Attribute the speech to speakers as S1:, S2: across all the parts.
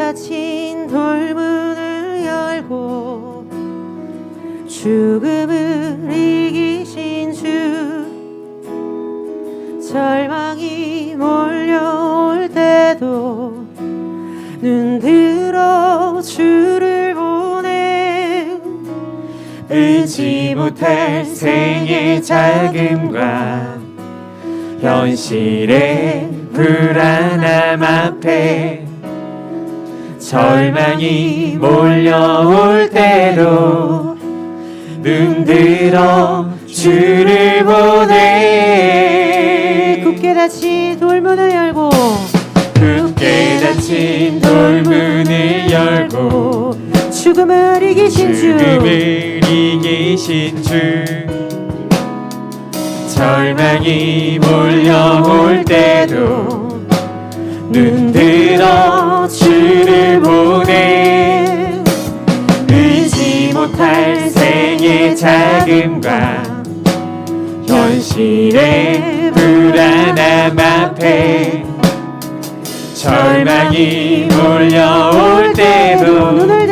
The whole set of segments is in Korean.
S1: 닫힌 돌문을 열고 죽음을 이기신 주, 절망이 몰려올 때도 눈 들어 주를 보내.
S2: 의지 못할 생의 자금과 현실의 불안함 앞에 절망이 몰려올 때도 눈 들어 주를 보내.
S1: 굳게 닫힌 돌문을 열고
S2: 굳게 닫힌 돌문을 열고
S1: 죽음을 이기신 주,
S2: 죽음을 이기신 주, 절망이 몰려올 때도 눈 들어 주를 보내. 의지 못할 생의 자금과 현실의 불안함 앞에 절망이 몰려올 때도
S1: 눈을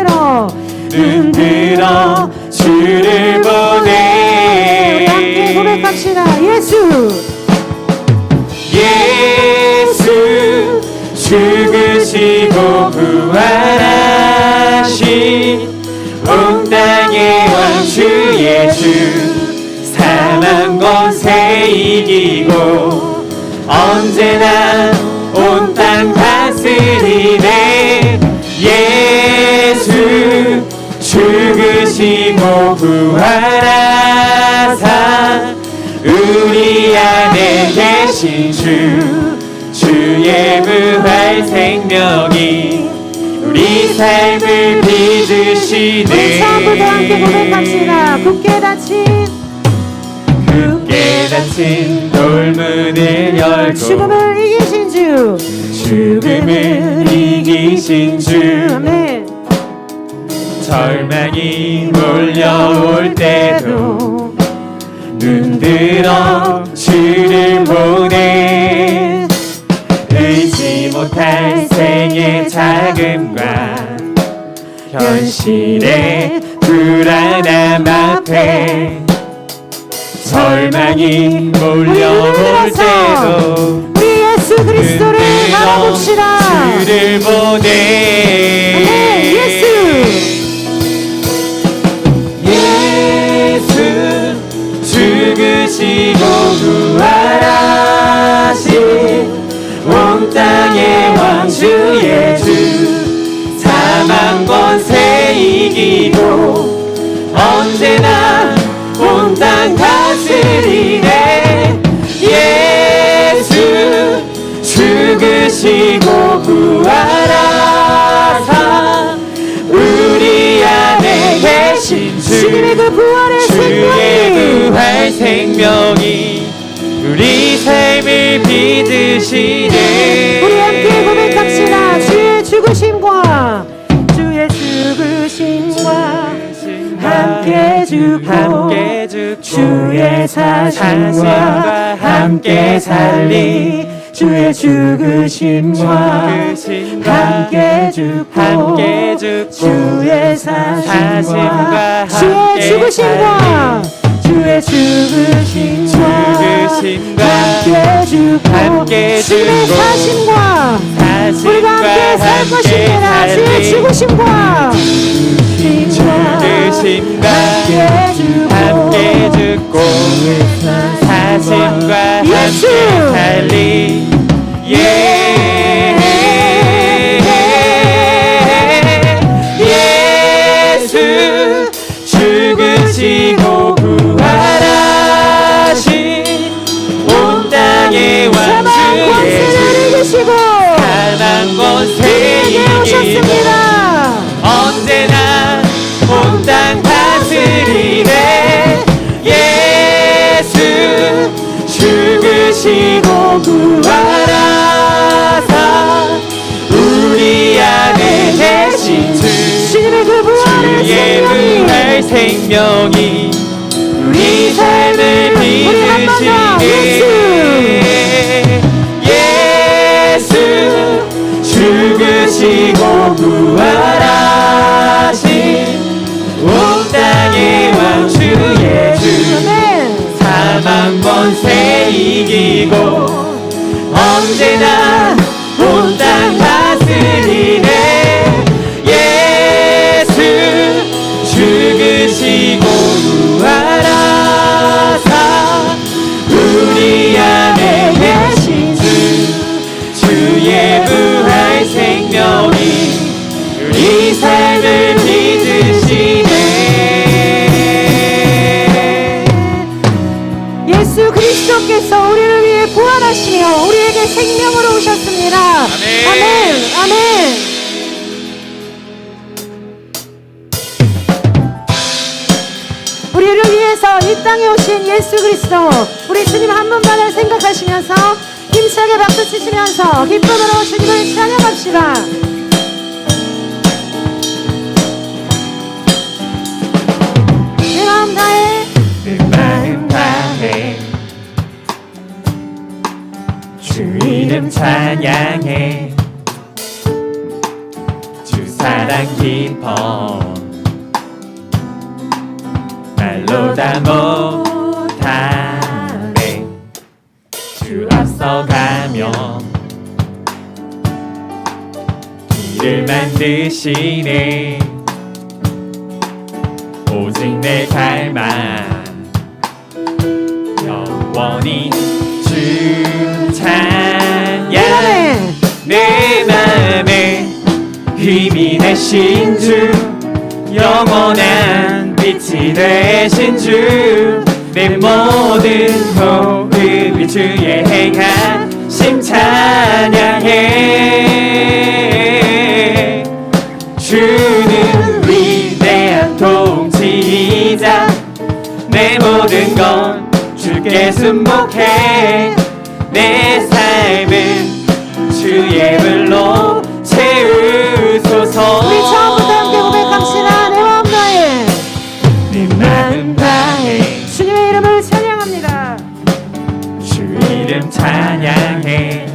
S1: 들어
S2: 주를 보내.
S1: 우리 함께 고백합시다. 예수
S2: 죽으시고 부활하신 온 땅의 왕 주 예수, 사망 권세 이기고 언제나 온 땅 다스리네. 예수 죽으시고 부활하사 우리 안에 계신 주, 주의 부활 생명이 우리 삶을 빚으시네.
S1: 우리 처음부터 함께 고백합시다. 굳게
S2: 닫힌 돌문을 열고
S1: 죽음을 이기신 주,
S2: 죽음을 이기신 주,
S1: 아멘.
S2: 절망이 몰려올 때도 눈 들어 주를 보내. 의지 못할 생의 자금과 현실의 불안함 앞에 절망이 몰려올 때도
S1: 우리 예수 그리스도를 바라봅시다.
S2: 주를 보내.
S1: 예수
S2: 죽으시고 부활하신 온 땅의 왕 주 예수, 사망 권세 이기고 언제나 온 땅 다스리네. 예수 죽으시고 부활하사 우리 안에 계신 주,
S1: 주님의 그 부활의
S2: 부활 생명이 우리 삶을 빚으시네.
S1: 우리 함께 고백합시다. 주의 죽으심과 함께 죽고 주의 사심과 함께 살리. 주의 죽으심과 함께 죽고 주의 사심과 주의 죽으심과 함께 죽고 주의 사심과 우리가 함께 살 것입니다. 주의 죽으심과 함께 죽고
S2: 사심과
S1: 예수
S2: 함께 살리. 예수 죽으시고 부활하신 온 땅의 왕 주 예수, 사망 권세 이기고 언제나 온 땅 다스리네. 예수 죽으시고 부활하사 우리 안에 계신 주,
S1: 주의 부활
S2: 생명이 우리 삶을 빚으시네. 예수 죽으시고 곳에 이기고 언제나 온 땅 다스리네. 예수 죽으시고 부활하사 우리 안에 계신 주, 주의 부활 생명이 우리 삶을 믿으시네.
S1: 예수 그리스도께서 우리를 위해 부활하시며 우리에게 생명으로 오셨습니다.
S2: 아멘.
S1: 아멘. 아멘. 우리를 위해서 이 땅에 오신 예수 그리스도, 우리 주님 한 분만을 생각하시면서 힘차게 박수 치시면서 기쁨으로 주님을 찬양합시다. 내 마음 다해,
S2: 내 마음 다해 주 이름 찬양해. 주 사랑 깊어 말로 다 못하네. 주 앞서가며 길을 만드시네. 오직 내 갈망 영원히 주 찬양. 내 맘에 힘이 되신 주, 영원한 빛이 되신 주, 내 모든 호흡이 주의 행하심 찬양해. 주는 위대한 통치자, 내 모든 건 주께 순복해. 내 삶은 주의 불로 채우소서.
S1: 우리 처음부터 함께 고백합시다. 내 마음 다해,
S2: 내 마음 다해
S1: 주님의 이름을 찬양합니다.
S2: 주 이름 찬양해.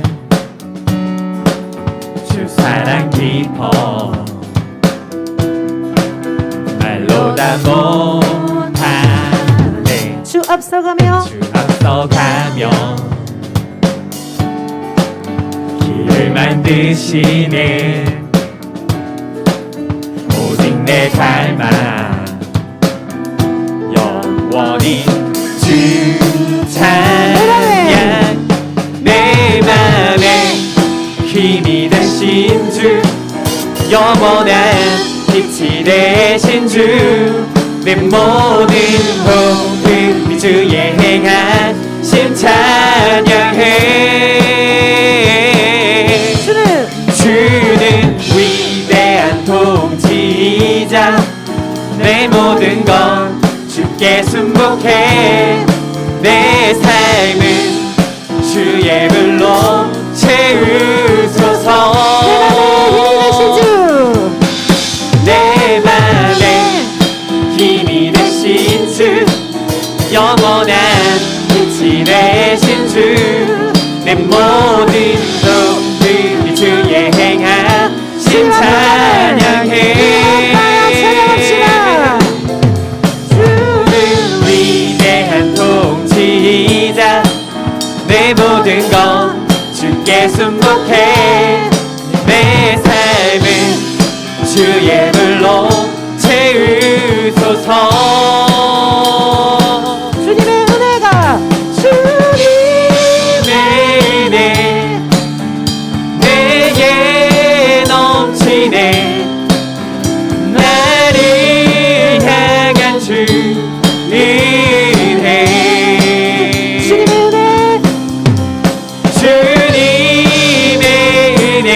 S2: 주 사랑 깊어 말로 다 못하네.
S1: 주 앞서가며
S2: 주 앞서가며 길을 만드시네. 오직 내 갈망 영원히 주 찬양. 내 맘에 힘이 되신 주, 영원한 빛이 되신 주, 내 모든 호흡이 주의 행하심 찬양해. 주는 위대한 통치자, 내 모든 건 주께 순복해. 내 삶은 주의 불로 채우소서.
S1: 내 맘에
S2: 내 맘에 힘이
S1: 힘이 되신 주,
S2: 되신 주, 영원한 빛이 되신 주, 내 모든 도움이 주의 행하심 찬양해. 주는 위대한 통치자, 내 모든 건 주께 순복해. 내 삶은 주의 불로 채우소서.
S1: 주님의 은혜가,
S2: 주님의 은혜 내게 넘치네. 나를 향한 주 은혜.
S1: 주님의 은혜,
S2: 주님의 은혜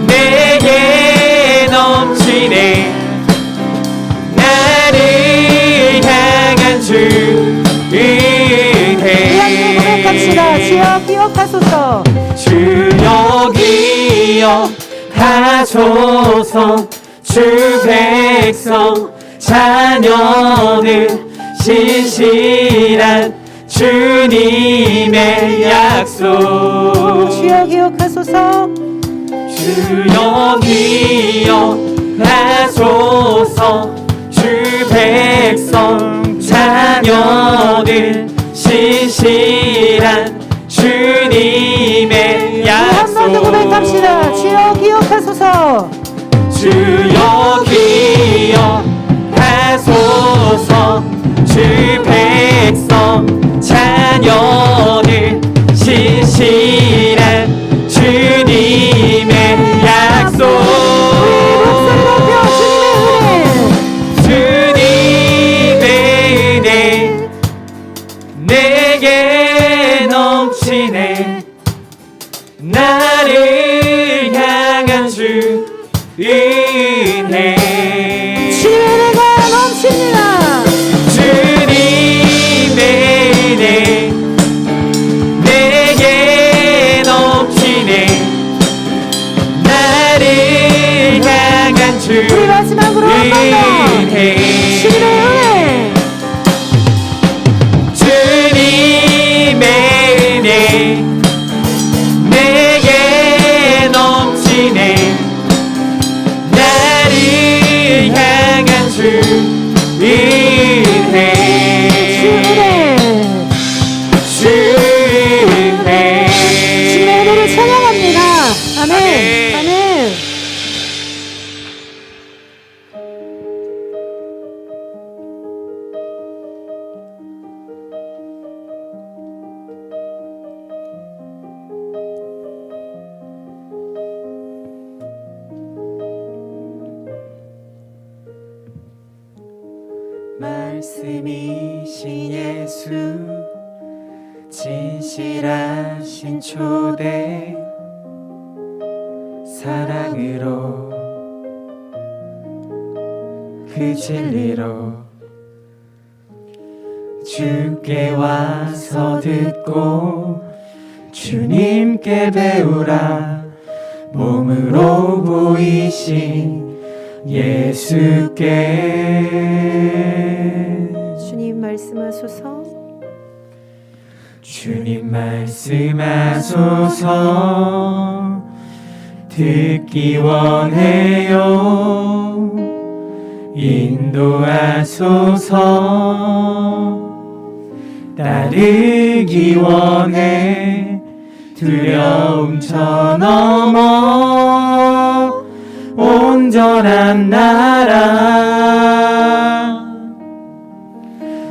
S2: 내게 넘치네. 나를 향한 주 은혜.
S1: 고백합시다. 주여 기억하소서.
S2: 주여 기억하소서. 주 백성 자녀는 신실한 주님의 약속.
S1: 주여 기억하소서.
S2: 주여 기억하소서. 주 백성 자녀는 진실한 주님의
S1: 한 번 더 고백합시다. 주여 기억하소서.
S2: 주여 기억하소서. 주 백성 자녀들 신실한 주님의 약속. 주님의 은혜 내게 넘치네. 나를 향한 주 은혜.
S1: 주님의 은혜가 넘칩니다.
S2: 주님의 은혜 내게 넘치네. 나를 향한 주
S1: 우리 마지막으로 한 번 더.
S2: 은혜.
S1: 주님의 은혜.
S2: 주님의 은혜 내게 넘치네. 나를 향한 주 은혜. 주 은혜.
S1: 주님의 은혜를 찬양합니다. 아멘. 아멘.
S2: 말씀이신 예수 진실하신 초대 사랑으로 그 진리로 주께 와서 듣고 주님께 배우라. 몸으로 보이신 예수께
S1: 주님 말씀하소서.
S2: 주님 말씀하소서. 듣기 원해요. 인도하소서. 따르기 원해. 두려움 쳐넘어 온전한 나라.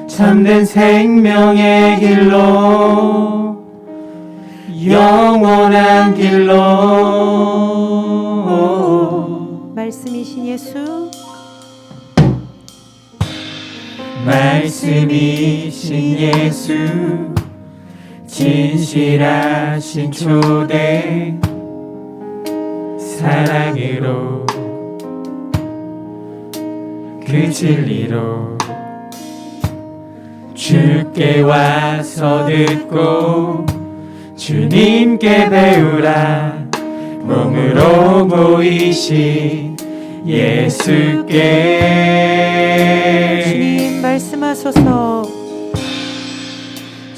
S2: 참된 생명의 길로 영원한 길로.
S1: 말씀이신 예수.
S2: 말씀이신 예수 진실하신 초대 사랑으로 그 진리로 주께 와서 듣고 주님께 배우라. 몸으로 보이신 예수께
S1: 주님 말씀하소서.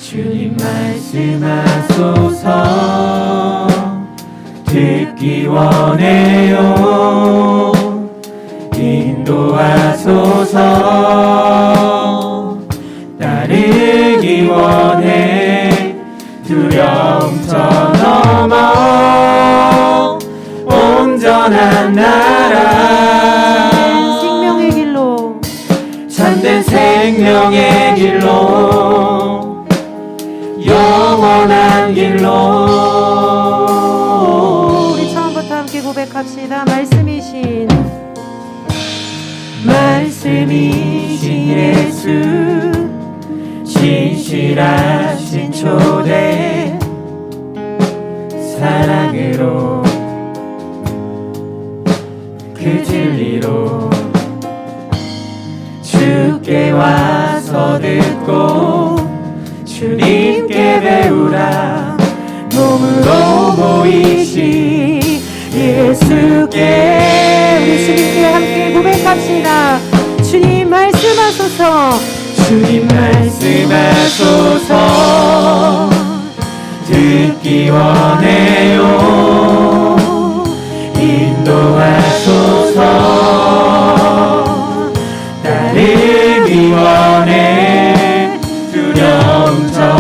S2: 주님 말씀하소서. 듣기 원해요. 인도하소서. 따르기 원해. 두려움 쳐넘어 온전한 나라.
S1: 생명의 길로.
S2: 참된 생명의 길로 영원한 길로.
S1: 우리 처음부터 함께 고백합시다. 말씀이신
S2: 예수 진실하신 초대 사랑으로 그 진리로 주께 와서 듣고 주님께 배우라. 몸으로 보이신 예수께.
S1: 우리 주님께 함께 고백합시다. 주님 말씀하소서.
S2: 주님 말씀하소서. 듣기 원해요. 인도하소서. 따르기 원해. 두려움 쳐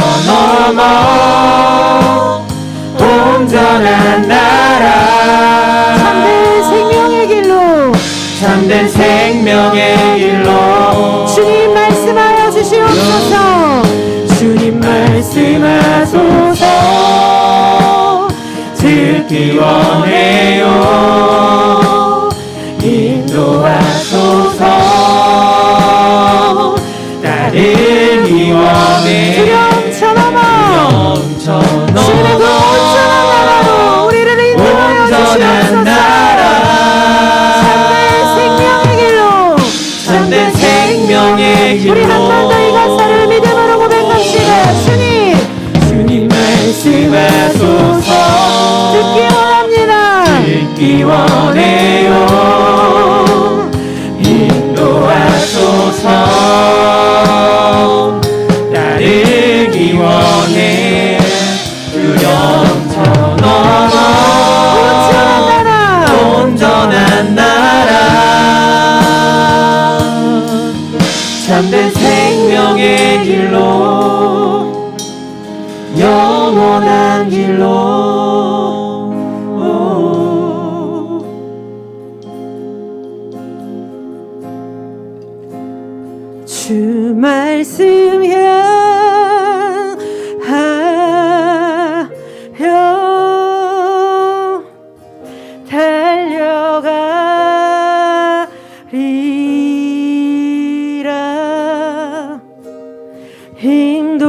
S2: 말씀하소서. 듣기 원해요. 인도하소서. 따르기 원해.
S1: 두려움 쳐넘어 주님의 그 온전한 나라로 우리를 인도하여 주시옵소서. 참된 생명의 길로
S2: 참된 생명의 길로
S1: 우리 한 번 더 이 가사를 믿음으로 고백합시다. 주님
S2: 말씀하소서.
S1: 듣기 원합니다.
S2: 듣기 원해요. 인도하소서. 따르기 원해. 두려움 쳐넘어 온전한 나라. 참된 생명의 길로 영원한 길로.
S1: 주 말씀 향하여 달려가리라. 힘도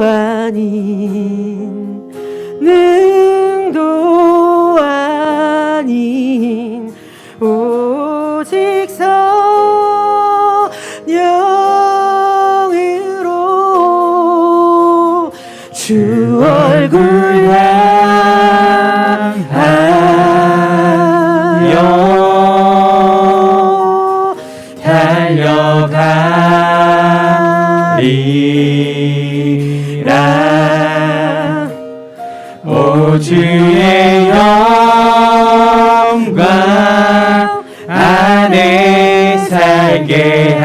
S1: 아닌 능도 아닌 오직 성령으로 주 얼굴 향하여
S2: 달려가리라. 오 주의 영광 안에 살게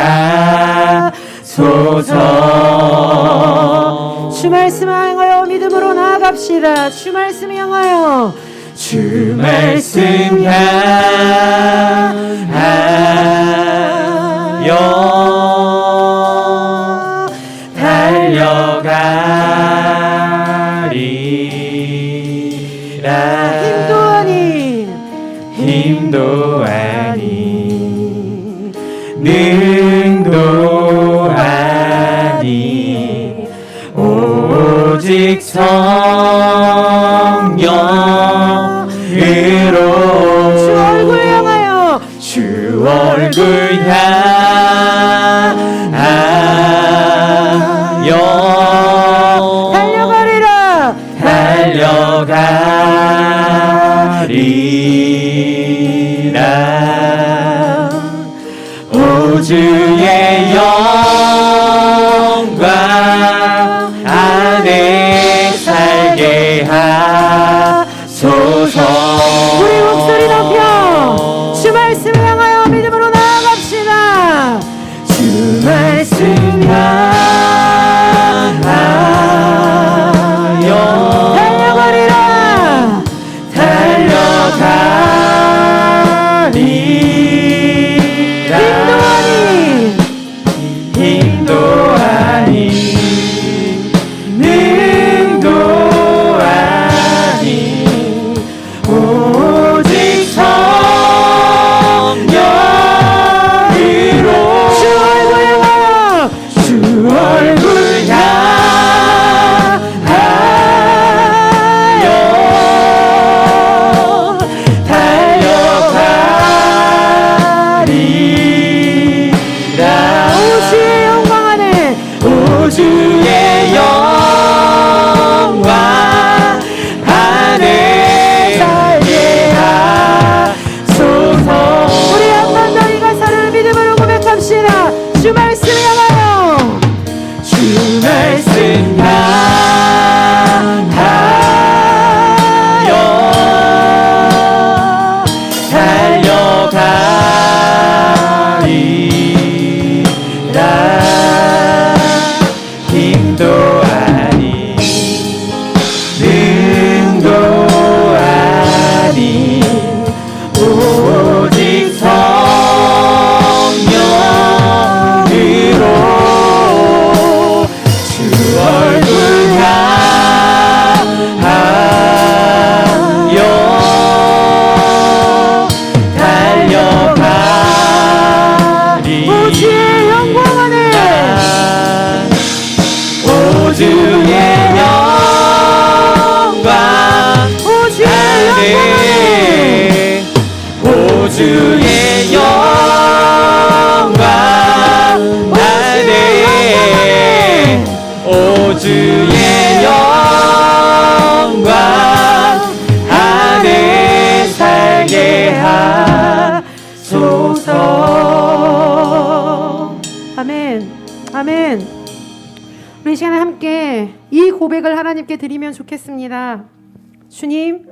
S2: 하소서.
S1: 주 말씀 향하여 믿음으로 나아갑시다. 주 말씀 향하여
S2: 주 말씀 향하여 달려가리라. 힘도 아닌 능도 아닌 오직 성령으로
S1: 주 얼굴 향하여
S2: 주 얼굴 향하여 달려가리라. 오 주의 영광 안에 살게 하소서.
S1: 우리 목소리 높여 주 말씀 향하여 믿음으로 나아갑시다.
S2: 주 말씀 향하여
S1: 달려가리라.
S2: 달려가리라.
S1: 고백을 하나님께 드리면 좋겠습니다. 주님,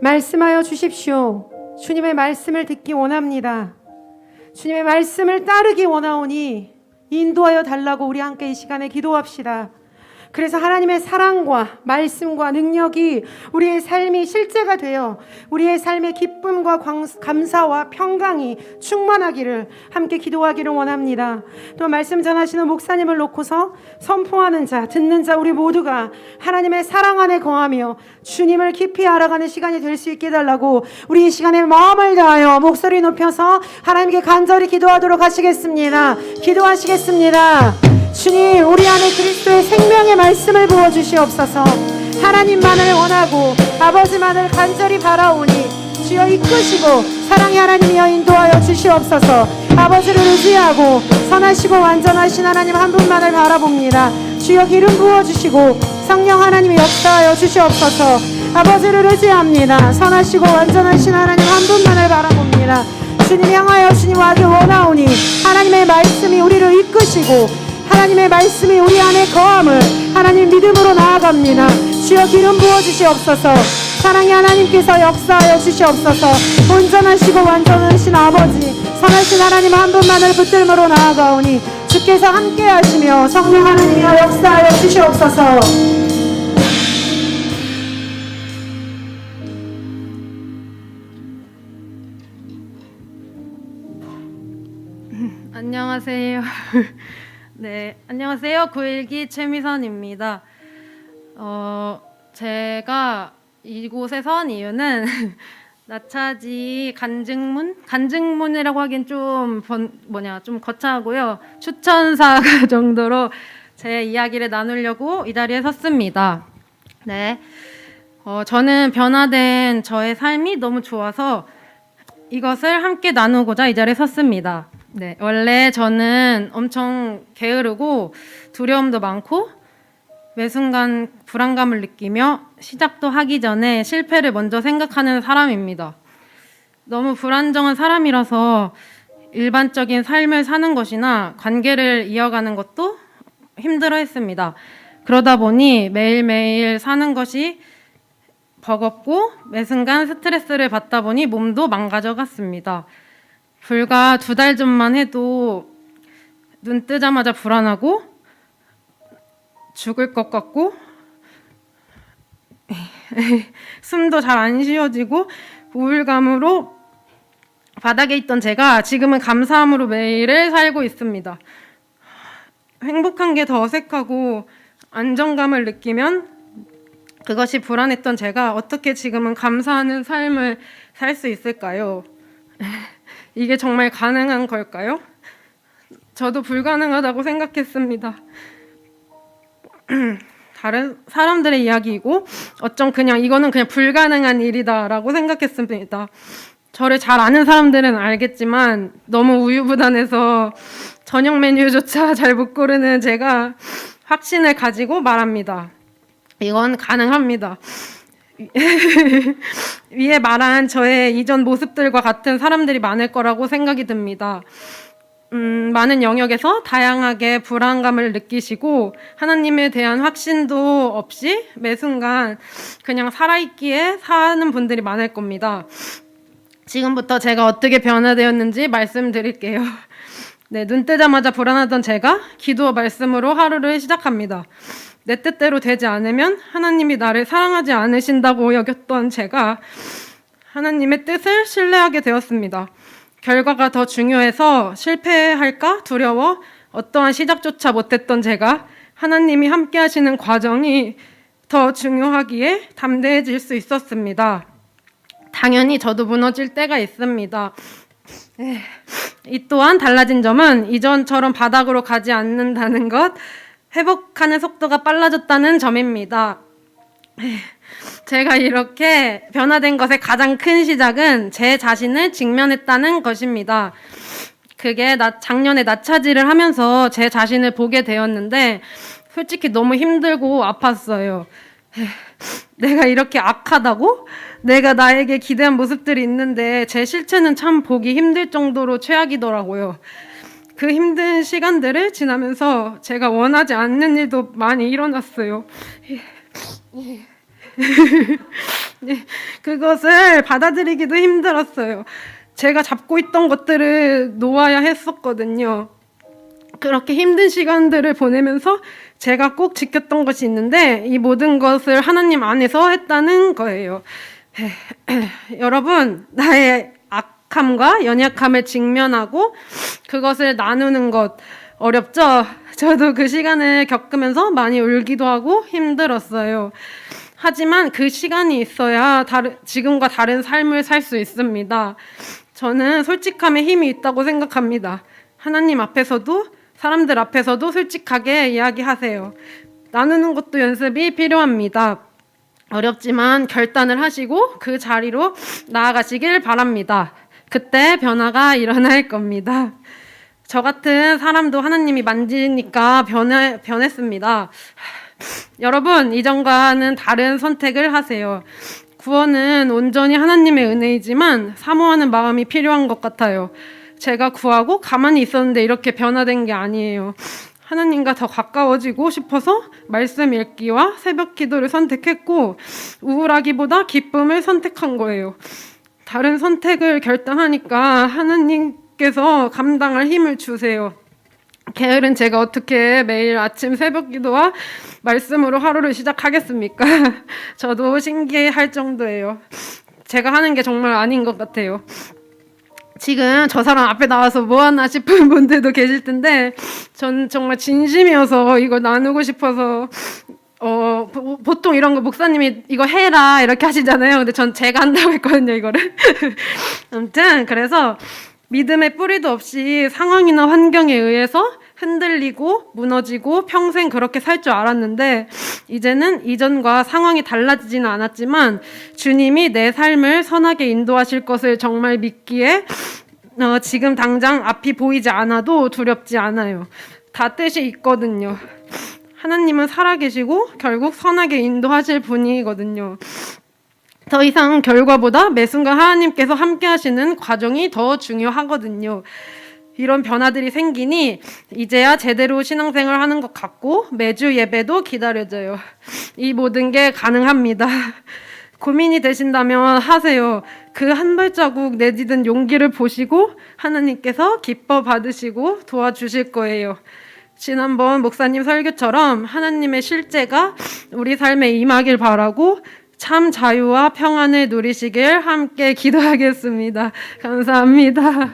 S1: 말씀하여 주십시오. 주님의 말씀을 듣기 원합니다. 주님의 말씀을 따르기 원하오니 인도하여 달라고 우리 함께 이 시간에 기도합시다. 그래서 하나님의 사랑과 말씀과 능력이 우리의 삶이 실제가 되어 우리의 삶의 기쁨과 감사와 평강이 충만하기를 함께 기도하기를 원합니다. 또 말씀 전하시는 목사님을 놓고서 선포하는 자, 듣는 자 우리 모두가 하나님의 사랑 안에 거하며 주님을 깊이 알아가는 시간이 될 수 있게 해달라고 우리 이 시간에 마음을 다하여 목소리 높여서 하나님께 간절히 기도하도록 하시겠습니다. 기도하시겠습니다. 주님, 우리 안에 그리스도의 생명의 말씀을 부어주시옵소서. 하나님만을 원하고 아버지만을 간절히 바라오니 주여 이끄시고 사랑의 하나님이여 인도하여 주시옵소서. 아버지를 의지하고 선하시고 완전하신 하나님 한 분만을 바라봅니다. 주여 기름 부어주시고 성령 하나님이 역사하여 주시옵소서. 아버지를 의지합니다. 선하시고 완전하신 하나님 한 분만을 바라봅니다. 주님 향하여 주님 와기 원하오니 하나님의 말씀이 우리를 이끄시고 하나님의 말씀이 우리 안에 거함을 하나님 믿음으로 나아갑니다. 주여 기름 부어주시옵소서. 사랑의 하나님께서 역사하여 주시옵소서. 온전하시고 완전하신 아버지 선하신 하나님 한 분만을 붙들므로 나아가오니 주께서 함께 하시며 성령 하나님이여 역사하여 주시옵소서.
S3: 안녕하세요. 네, 안녕하세요. 9일기 최미선입니다. 제가 이곳에 선 이유는 나차지 간증문이라고 하긴 좀 거창하고요. 추천사가 정도로 제 이야기를 나누려고 이 자리에 섰습니다. 네, 저는 변화된 저의 삶이 너무 좋아서 이것을 함께 나누고자 이 자리에 섰습니다. 네, 원래 저는 엄청 게으르고 두려움도 많고 매 순간 불안감을 느끼며 시작도 하기 전에 실패를 먼저 생각하는 사람입니다. 너무 불안정한 사람이라서 일반적인 삶을 사는 것이나 관계를 이어가는 것도 힘들어했습니다. 그러다 보니 매일매일 사는 것이 버겁고 매 순간 스트레스를 받다 보니 몸도 망가져갔습니다. 불과 2달 전만 해도 눈 뜨자마자 불안하고 죽을 것 같고 숨도 잘 안 쉬어지고 우울감으로 바닥에 있던 제가 지금은 감사함으로 매일을 살고 있습니다. 행복한 게 더 어색하고 안정감을 느끼면 그것이 불안했던 제가 어떻게 지금은 감사하는 삶을 살 수 있을까요? 이게 정말 가능한 걸까요? 저도 불가능하다고 생각했습니다. 다른 사람들의 이야기이고 어쩜 이거는 그냥 불가능한 일이다라고 생각했습니다. 저를 잘 아는 사람들은 알겠지만 너무 우유부단해서 저녁 메뉴조차 잘 못 고르는 제가 확신을 가지고 말합니다. 이건 가능합니다. 위에 말한 저의 이전 모습들과 같은 사람들이 많을 거라고 생각이 듭니다. 많은 영역에서 다양하게 불안감을 느끼시고 하나님에 대한 확신도 없이 매 순간 그냥 살아있기에 사는 분들이 많을 겁니다. 지금부터 제가 어떻게 변화되었는지 말씀드릴게요. 네, 눈 뜨자마자 불안하던 제가 기도와 말씀으로 하루를 시작합니다. 내 뜻대로 되지 않으면 하나님이 나를 사랑하지 않으신다고 여겼던 제가 하나님의 뜻을 신뢰하게 되었습니다. 결과가 더 중요해서 실패할까 두려워 어떠한 시작조차 못했던 제가 하나님이 함께 하시는 과정이 더 중요하기에 담대해질 수 있었습니다. 당연히 저도 무너질 때가 있습니다. 이 또한 달라진 점은 이전처럼 바닥으로 가지 않는다는 것, 회복하는 속도가 빨라졌다는 점입니다. 제가 이렇게 변화된 것의 가장 큰 시작은 제 자신을 직면했다는 것입니다. 그게 작년에 나차지를 하면서 제 자신을 보게 되었는데 솔직히 너무 힘들고 아팠어요. 내가 이렇게 악하다고? 내가 나에게 기대한 모습들이 있는데 제 실체는 참 보기 힘들 정도로 최악이더라고요. 그 힘든 시간들을 지나면서 제가 원하지 않는 일도 많이 일어났어요. 그것을 받아들이기도 힘들었어요. 제가 잡고 있던 것들을 놓아야 했었거든요. 그렇게 힘든 시간들을 보내면서 제가 꼭 지켰던 것이 있는데 이 모든 것을 하나님 안에서 했다는 거예요. 여러분, 나의 악함과 연약함을 직면하고 그것을 나누는 것 어렵죠? 저도 그 시간을 겪으면서 많이 울기도 하고 힘들었어요. 하지만 그 시간이 있어야 지금과 다른 삶을 살 수 있습니다. 저는 솔직함에 힘이 있다고 생각합니다. 하나님 앞에서도 사람들 앞에서도 솔직하게 이야기하세요. 나누는 것도 연습이 필요합니다. 어렵지만 결단을 하시고 그 자리로 나아가시길 바랍니다. 그때 변화가 일어날 겁니다. 저 같은 사람도 하나님이 만지니까 변했습니다. 여러분, 이전과는 다른 선택을 하세요. 구원은 온전히 하나님의 은혜이지만 사모하는 마음이 필요한 것 같아요. 제가 구하고 가만히 있었는데 이렇게 변화된 게 아니에요. 하나님과 더 가까워지고 싶어서 말씀 읽기와 새벽 기도를 선택했고 우울하기보다 기쁨을 선택한 거예요. 다른 선택을 결단하니까 하나님께서 감당할 힘을 주세요. 게으른 제가 어떻게 매일 아침 새벽 기도와 말씀으로 하루를 시작하겠습니까? 저도 신기할 정도예요. 제가 하는 게 정말 아닌 것 같아요. 지금 저 사람 앞에 나와서 뭐하나 싶은 분들도 계실 텐데 전 정말 진심이어서 이걸 나누고 싶어서 보통 이런 거 목사님이 이거 해라 이렇게 하시잖아요. 근데 전 제가 한다고 했거든요, 이거를. 아무튼 그래서 믿음의 뿌리도 없이 상황이나 환경에 의해서 흔들리고 무너지고 평생 그렇게 살 줄 알았는데 이제는 이전과 상황이 달라지지는 않았지만 주님이 내 삶을 선하게 인도하실 것을 정말 믿기에 지금 당장 앞이 보이지 않아도 두렵지 않아요. 다 뜻이 있거든요. 하나님은 살아계시고 결국 선하게 인도하실 분이거든요. 더 이상 결과보다 매 순간 하나님께서 함께 하시는 과정이 더 중요하거든요. 이런 변화들이 생기니 이제야 제대로 신앙생활을 하는 것 같고 매주 예배도 기다려져요. 이 모든 게 가능합니다. 고민이 되신다면 하세요. 그 한 발자국 내딛은 용기를 보시고 하나님께서 기뻐 받으시고 도와주실 거예요. 지난번 목사님 설교처럼 하나님의 실제가 우리 삶에 임하길 바라고 참 자유와 평안을 누리시길 함께 기도하겠습니다. 감사합니다.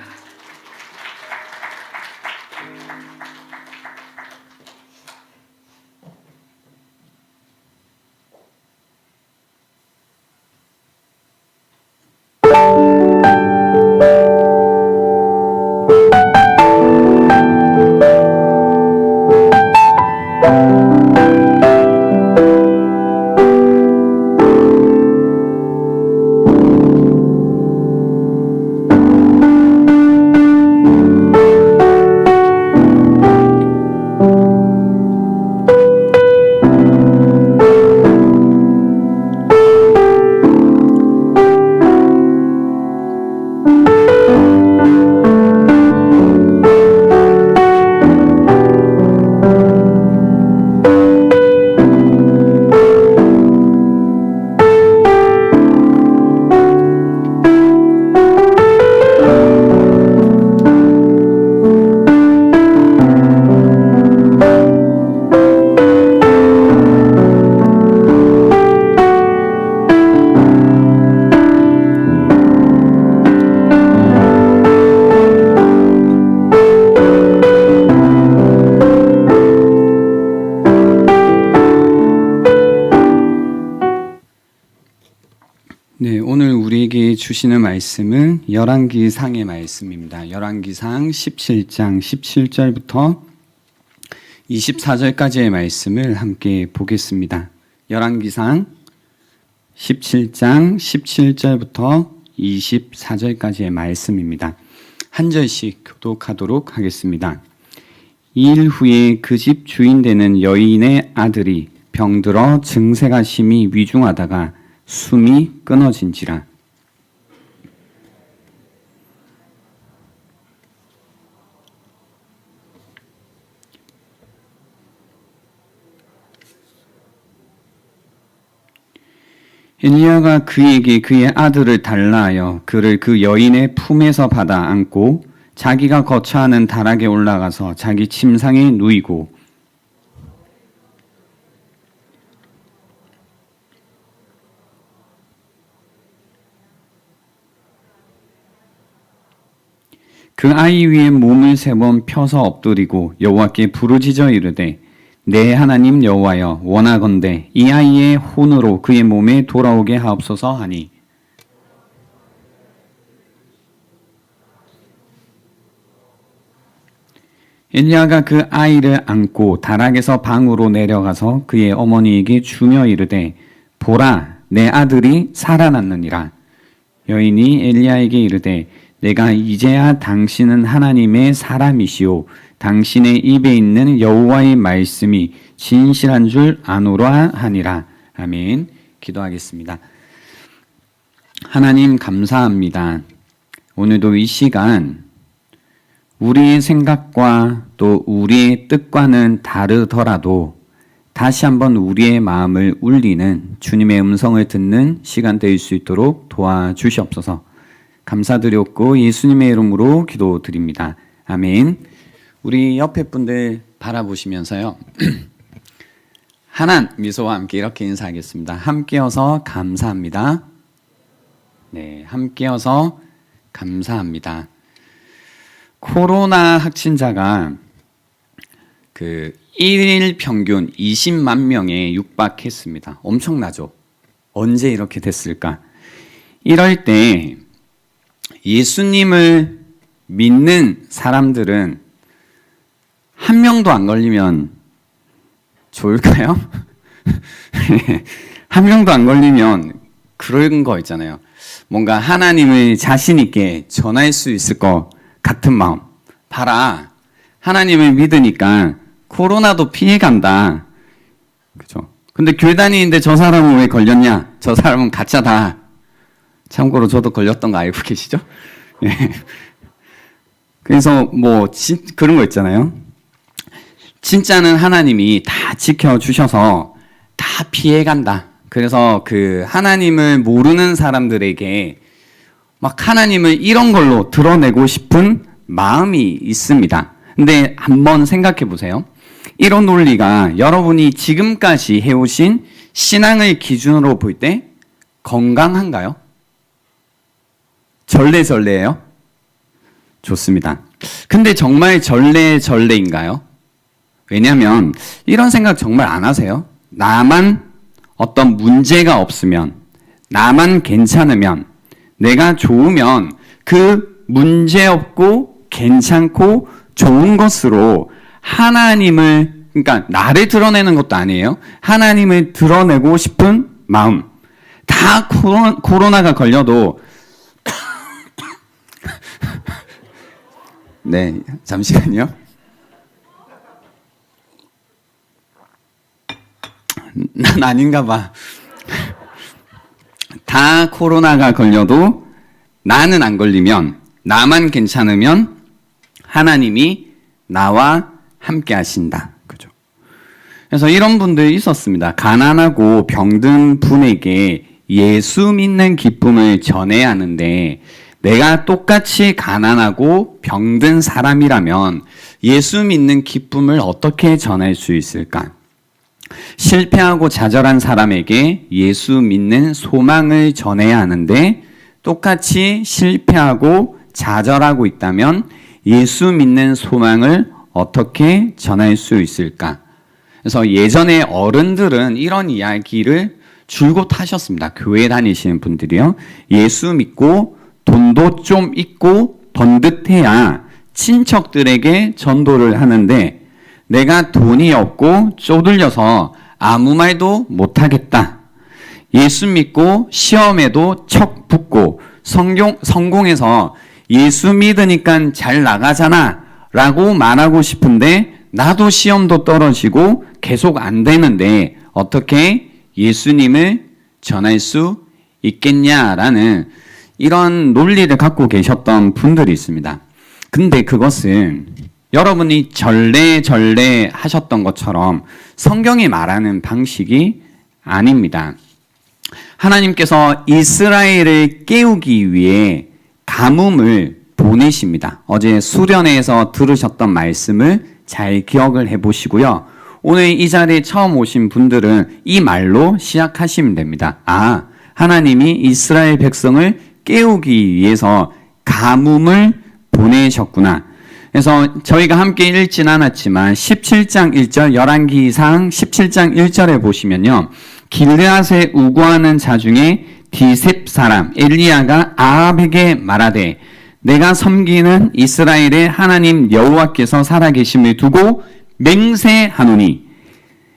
S4: 네, 오늘 우리에게 주시는 말씀은 열왕기상의 말씀입니다. 열왕기상 17장 17절부터 24절까지의 말씀을 함께 보겠습니다. 열왕기상 17장 17절부터 24절까지의 말씀입니다. 한 절씩 교독하도록 하겠습니다. 2일 후에 그 집 주인 되는 여인의 아들이 병들어 증세가 심히 위중하다가 숨이 끊어진지라. 엘리야가 그에게 그의 아들을 달라 하여 그를 그 여인의 품에서 받아 안고 자기가 거처하는 다락에 올라가서 자기 침상에 누이고 그 아이 위에 몸을 3번 펴서 엎드리고 여호와께 부르짖어 이르되 내 하나님 여호와여 원하건대 이 아이의 혼으로 그의 몸에 돌아오게 하옵소서 하니 엘리야가 그 아이를 안고 다락에서 방으로 내려가서 그의 어머니에게 주며 이르되 보라 내 아들이 살아났느니라. 여인이 엘리야에게 이르되 내가 이제야 당신은 하나님의 사람이시오 당신의 입에 있는 여호와의 말씀이 진실한 줄 아노라 하니라. 아멘. 기도하겠습니다. 하나님 감사합니다. 오늘도 이 시간 우리의 생각과 또 우리의 뜻과는 다르더라도 다시 한번 우리의 마음을 울리는 주님의 음성을 듣는 시간 될 수 있도록 도와주시옵소서. 감사드렸고 예수님의 이름으로 기도드립니다. 아멘. 우리 옆에 분들 바라보시면서요. 하나 미소와 함께 이렇게 인사하겠습니다. 함께여서 감사합니다. 네, 함께여서 감사합니다. 코로나 확진자가 그 1일 평균 20만 명에 육박했습니다. 엄청나죠? 언제 이렇게 됐을까? 이럴 때 예수님을 믿는 사람들은 한 명도 안 걸리면 좋을까요? 한 명도 안 걸리면 그런 거 있잖아요. 뭔가 하나님을 자신 있게 전할 수 있을 것 같은 마음. 봐라. 하나님을 믿으니까 코로나도 피해간다. 그죠? 근데 교회 다니는데 저 사람은 왜 걸렸냐? 저 사람은 가짜다. 참고로 저도 걸렸던 거 알고 계시죠? 예. 그래서 그런 거 있잖아요. 진짜는 하나님이 다 지켜주셔서 다 피해간다. 그래서 그 하나님을 모르는 사람들에게 막 하나님을 이런 걸로 드러내고 싶은 마음이 있습니다. 근데 한번 생각해 보세요. 이런 논리가 여러분이 지금까지 해오신 신앙을 기준으로 볼 때 건강한가요? 절레절레예요? 좋습니다. 근데 정말 절레절레인가요? 왜냐하면 이런 생각 정말 안 하세요? 나만 어떤 문제가 없으면, 나만 괜찮으면, 내가 좋으면 그 문제없고 괜찮고 좋은 것으로 하나님을, 그러니까 나를 드러내는 것도 아니에요. 하나님을 드러내고 싶은 마음. 다 코로나가 걸려도 네, 잠시만요. 난 아닌가 봐. 다 코로나가 걸려도 나는 안 걸리면, 나만 괜찮으면 하나님이 나와 함께 하신다. 그죠? 그래서 이런 분들이 있었습니다. 가난하고 병든 분에게 예수 믿는 기쁨을 전해야 하는데 내가 똑같이 가난하고 병든 사람이라면 예수 믿는 기쁨을 어떻게 전할 수 있을까? 실패하고 좌절한 사람에게 예수 믿는 소망을 전해야 하는데 똑같이 실패하고 좌절하고 있다면 예수 믿는 소망을 어떻게 전할 수 있을까? 그래서 예전에 어른들은 이런 이야기를 줄곧 하셨습니다. 교회 다니시는 분들이요. 예수 믿고 돈도 좀 있고 번듯해야 친척들에게 전도를 하는데 내가 돈이 없고 쪼들려서 아무 말도 못하겠다. 예수 믿고 시험에도 척 붙고 성공해서 예수 믿으니까 잘 나가잖아 라고 말하고 싶은데 나도 시험도 떨어지고 계속 안 되는데 어떻게 예수님을 전할 수 있겠냐라는 이런 논리를 갖고 계셨던 분들이 있습니다. 근데 그것은 여러분이 절레절레 하셨던 것처럼 성경이 말하는 방식이 아닙니다. 하나님께서 이스라엘을 깨우기 위해 가뭄을 보내십니다. 어제 수련회에서 들으셨던 말씀을 잘 기억을 해보시고요. 오늘 이 자리에 처음 오신 분들은 이 말로 시작하시면 됩니다. 아, 하나님이 이스라엘 백성을 깨우기 위해서 가뭄을 보내셨구나. 그래서 저희가 함께 읽진 않았지만 17장 1절 열왕기상 17장 1절에 보시면요. 길르앗에 우거하는 자 중에 디셉 사람 엘리야가 아합에게 말하되 내가 섬기는 이스라엘의 하나님 여호와께서 살아계심을 두고 맹세하노니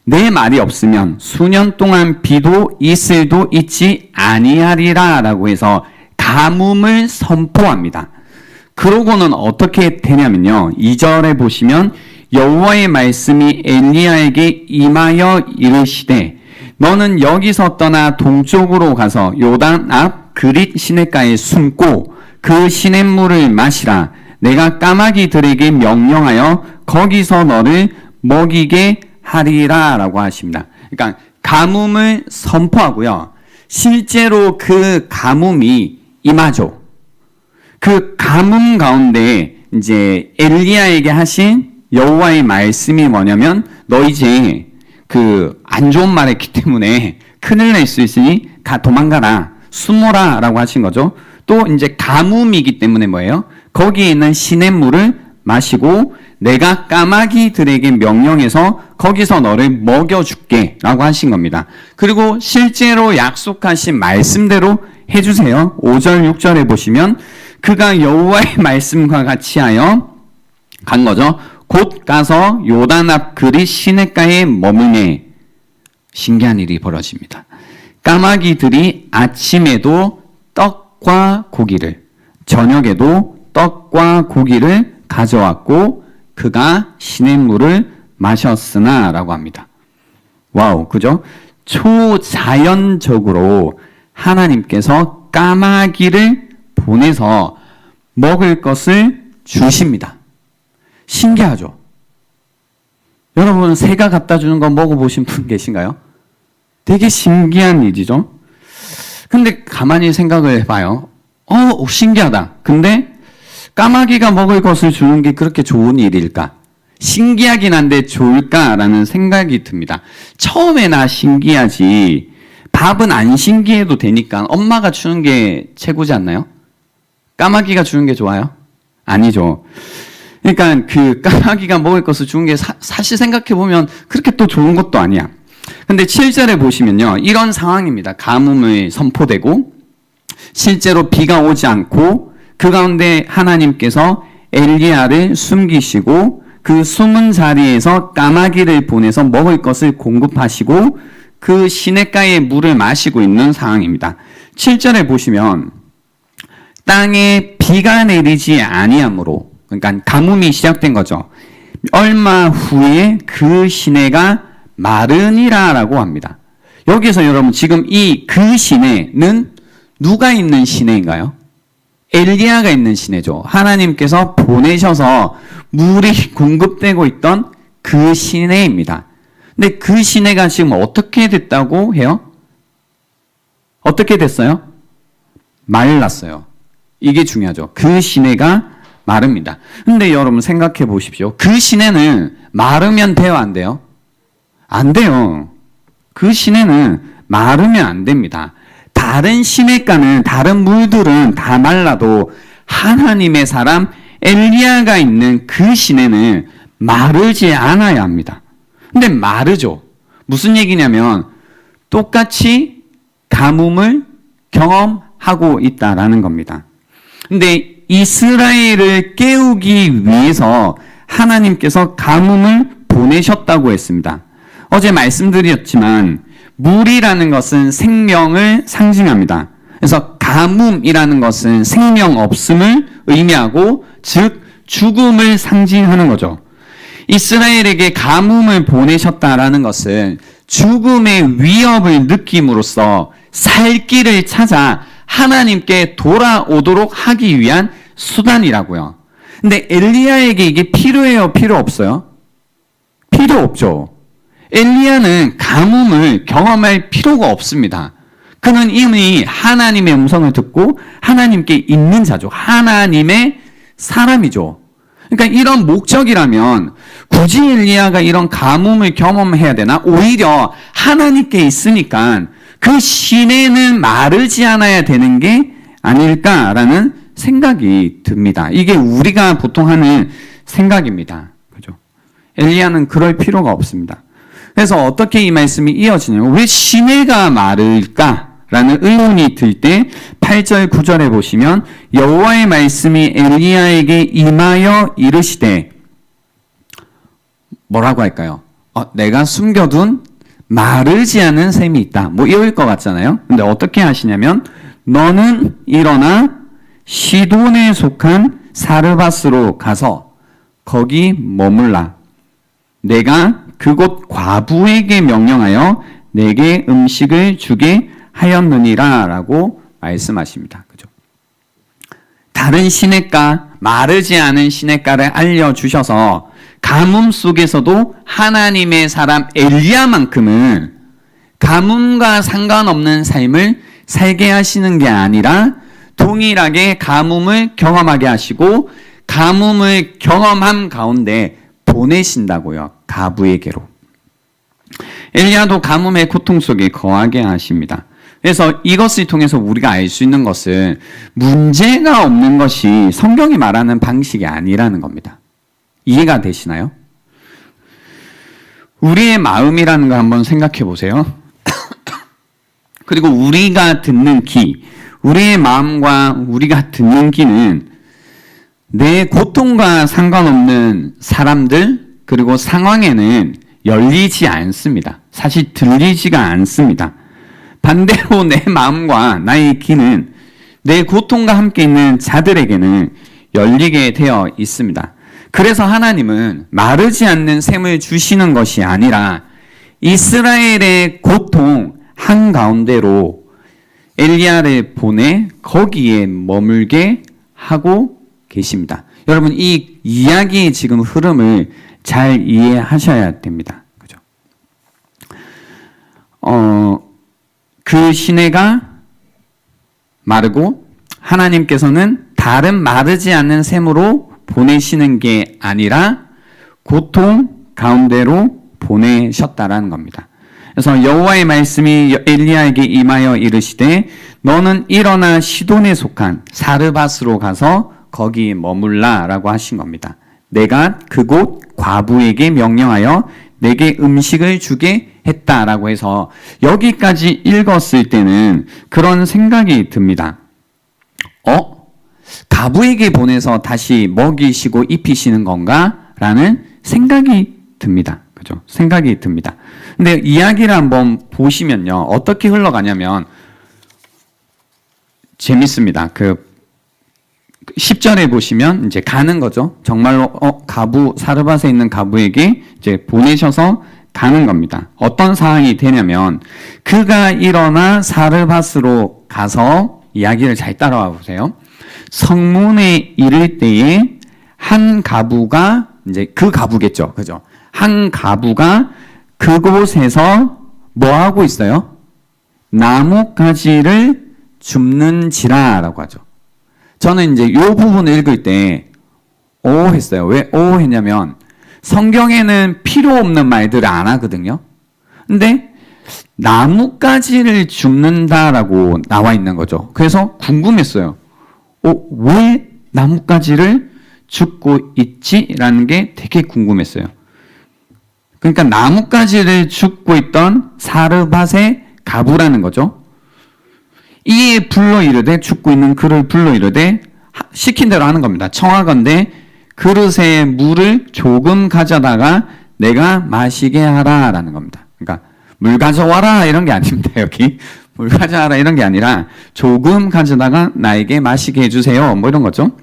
S4: 내 말이 없으면 수년 동안 비도 이슬도 있지 아니하리라 라고 해서 가뭄을 선포합니다. 그러고는 어떻게 되냐면요. 2절에 보시면 여호와의 말씀이 엘리야에게 임하여 이르시되 너는 여기서 떠나 동쪽으로 가서 요단 앞 그릿 시냇가에 숨고 그 시냇물을 마시라. 내가 까마귀들에게 명령하여 거기서 너를 먹이게 하리라 라고 하십니다. 그러니까 가뭄을 선포하고요. 실제로 그 가뭄이 임하죠. 그 가뭄 가운데 이제 엘리야에게 하신 여호와의 말씀이 뭐냐면 너 이제 그 안 좋은 말 했기 때문에 큰일 날 수 있으니 도망가라. 숨어라 라고 하신 거죠. 또 이제 가뭄이기 때문에 뭐예요? 거기에 있는 시냇물을 마시고 내가 까마귀들에게 명령해서 거기서 너를 먹여줄게 라고 하신 겁니다. 그리고 실제로 약속하신 말씀대로 해주세요. 5절 6절에 보시면 그가 여호와의 말씀과 같이 하여 간 거죠. 곧 가서 요단 앞 그릿 시냇가에 머무네. 신기한 일이 벌어집니다. 까마귀들이 아침에도 떡과 고기를 저녁에도 떡과 고기를 가져왔고 그가 시냇물을 마셨으나 라고 합니다. 와우, 그죠? 초자연적으로 하나님께서 까마귀를 보내서 먹을 것을 주십니다. 신기하죠? 여러분 새가 갖다 주는 거 먹어보신 분 계신가요? 되게 신기한 일이죠? 근데 가만히 생각을 해봐요. 신기하다. 근데 까마귀가 먹을 것을 주는 게 그렇게 좋은 일일까? 신기하긴 한데 좋을까라는 생각이 듭니다. 처음에나 신기하지 밥은 안 신기해도 되니까 엄마가 주는 게 최고지 않나요? 까마귀가 주는 게 좋아요? 아니죠. 그러니까 그 까마귀가 먹을 것을 주는 게 사실 생각해보면 그렇게 또 좋은 것도 아니야. 근데 7절에 보시면요. 이런 상황입니다. 가뭄을 선포되고 실제로 비가 오지 않고 그 가운데 하나님께서 엘리야를 숨기시고 그 숨은 자리에서 까마귀를 보내서 먹을 것을 공급하시고 그 시냇가의 물을 마시고 있는 상황입니다. 7절에 보시면 땅에 비가 내리지 아니함으로 그러니까 가뭄이 시작된 거죠. 얼마 후에 그 시내가 마르니라라고 합니다. 여기서 여러분 지금 이 그 시내는 누가 있는 시내인가요? 엘리야가 있는 시내죠. 하나님께서 보내셔서 물이 공급되고 있던 그 시내입니다. 근데 그 시내가 지금 어떻게 됐다고 해요? 어떻게 됐어요? 말랐어요. 이게 중요하죠. 그 시내가 마릅니다. 근데 여러분 생각해 보십시오. 그 시내는 마르면 돼요, 안 돼요? 안 돼요. 그 시내는 마르면 안 됩니다. 다른 시냇가는 다른 물들은 다 말라도 하나님의 사람 엘리야가 있는 그 시내는 마르지 않아야 합니다. 근데 마르죠. 무슨 얘기냐면 똑같이 가뭄을 경험하고 있다라는 겁니다. 근데 이스라엘을 깨우기 위해서 하나님께서 가뭄을 보내셨다고 했습니다. 어제 말씀드렸지만 물이라는 것은 생명을 상징합니다. 그래서 가뭄이라는 것은 생명 없음을 의미하고 즉 죽음을 상징하는 거죠. 이스라엘에게 가뭄을 보내셨다라는 것은 죽음의 위협을 느낌으로써 살 길을 찾아 하나님께 돌아오도록 하기 위한 수단이라고요. 근데 엘리야에게 이게 필요해요? 필요 없어요? 필요 없죠. 엘리야는 가뭄을 경험할 필요가 없습니다. 그는 이미 하나님의 음성을 듣고 하나님께 있는 자죠. 하나님의 사람이죠. 그러니까 이런 목적이라면 굳이 엘리야가 이런 가뭄을 경험해야 되나? 오히려 하나님께 있으니까 그 시내는 마르지 않아야 되는 게 아닐까라는 생각이 듭니다. 이게 우리가 보통 하는 생각입니다. 그죠? 엘리야는 그럴 필요가 없습니다. 그래서 어떻게 이 말씀이 이어지냐면 왜 시내가 마를까라는 의문이 들 때 8절 9절에 보시면 여호와의 말씀이 엘리야에게 임하여 이르시되 뭐라고 할까요? 내가 숨겨둔 마르지 않은 샘이 있다. 뭐 이럴 것 같잖아요. 근데 어떻게 하시냐면 너는 일어나 시돈에 속한 사르밧으로 가서 거기 머물라. 내가 그곳 과부에게 명령하여 내게 음식을 주게 하였느니라 라고 말씀하십니다. 그죠? 다른 시냇가, 마르지 않은 시냇가를 알려주셔서 가뭄 속에서도 하나님의 사람 엘리야만큼은 가뭄과 상관없는 삶을 살게 하시는 게 아니라 동일하게 가뭄을 경험하게 하시고 가뭄을 경험함 가운데 보내신다고요. 가부에게로. 엘리야도 가뭄의 고통 속에 거하게 하십니다. 그래서 이것을 통해서 우리가 알 수 있는 것은 문제가 없는 것이 성경이 말하는 방식이 아니라는 겁니다. 이해가 되시나요? 우리의 마음이라는 걸 한번 생각해 보세요. 그리고 우리가 듣는 귀, 우리의 마음과 우리가 듣는 귀는 내 고통과 상관없는 사람들 그리고 상황에는 열리지 않습니다. 사실 들리지가 않습니다. 반대로 내 마음과 나의 귀는 내 고통과 함께 있는 자들에게는 열리게 되어 있습니다. 그래서 하나님은 마르지 않는 샘을 주시는 것이 아니라 이스라엘의 고통 한가운데로 엘리야를 보내 거기에 머물게 하고 계십니다. 여러분 이 이야기의 지금 흐름을 잘 이해하셔야 됩니다. 그죠? 그 시내가 마르고 하나님께서는 다른 마르지 않는 샘으로 보내시는 게 아니라 고통 가운데로 보내셨다라는 겁니다. 그래서 여호와의 말씀이 엘리야에게 임하여 이르시되 너는 일어나 시돈에 속한 사르밧으로 가서 거기 머물라라고 하신 겁니다. 내가 그곳 과부에게 명령하여 내게 음식을 주게 했다라고 해서 여기까지 읽었을 때는 그런 생각이 듭니다. 과부에게 보내서 다시 먹이시고 입히시는 건가? 라는 생각이 듭니다. 그죠? 생각이 듭니다. 근데 이야기를 한번 보시면요. 어떻게 흘러가냐면 재밌습니다. 10절에 보시면 이제 가는 거죠. 정말로 가부 사르밧에 있는 가부에게 이제 보내셔서 가는 겁니다. 어떤 상황이 되냐면 그가 일어나 사르밧으로 가서 이야기를 잘 따라와 보세요. 성문에 이를 때에 한 가부가 이제 그 가부겠죠. 그죠? 한 가부가 그곳에서 뭐 하고 있어요? 나뭇가지를 줍는지라라고 하죠. 저는 이제 이 부분을 읽을 때 했어요. 왜 했냐면 성경에는 필요 없는 말들을 안 하거든요. 근데 나뭇가지를 줍는다라고 나와 있는 거죠. 그래서 궁금했어요. 왜 나뭇가지를 줍고 있지?라는 게 되게 궁금했어요. 그러니까 나뭇가지를 줍고 있던 사르밧의 가부라는 거죠. 이에 불러 이르되 줍고 있는 그를 불러 이르되 시킨 대로 하는 겁니다. 청하건대 그릇에 물을 조금 가져다가 내가 마시게 하라라는 겁니다. 그러니까 물 가져와라 이런 게 아닙니다. 여기 물 가져와라 이런 게 아니라 조금 가져다가 나에게 마시게 해주세요. 뭐 이런 거죠.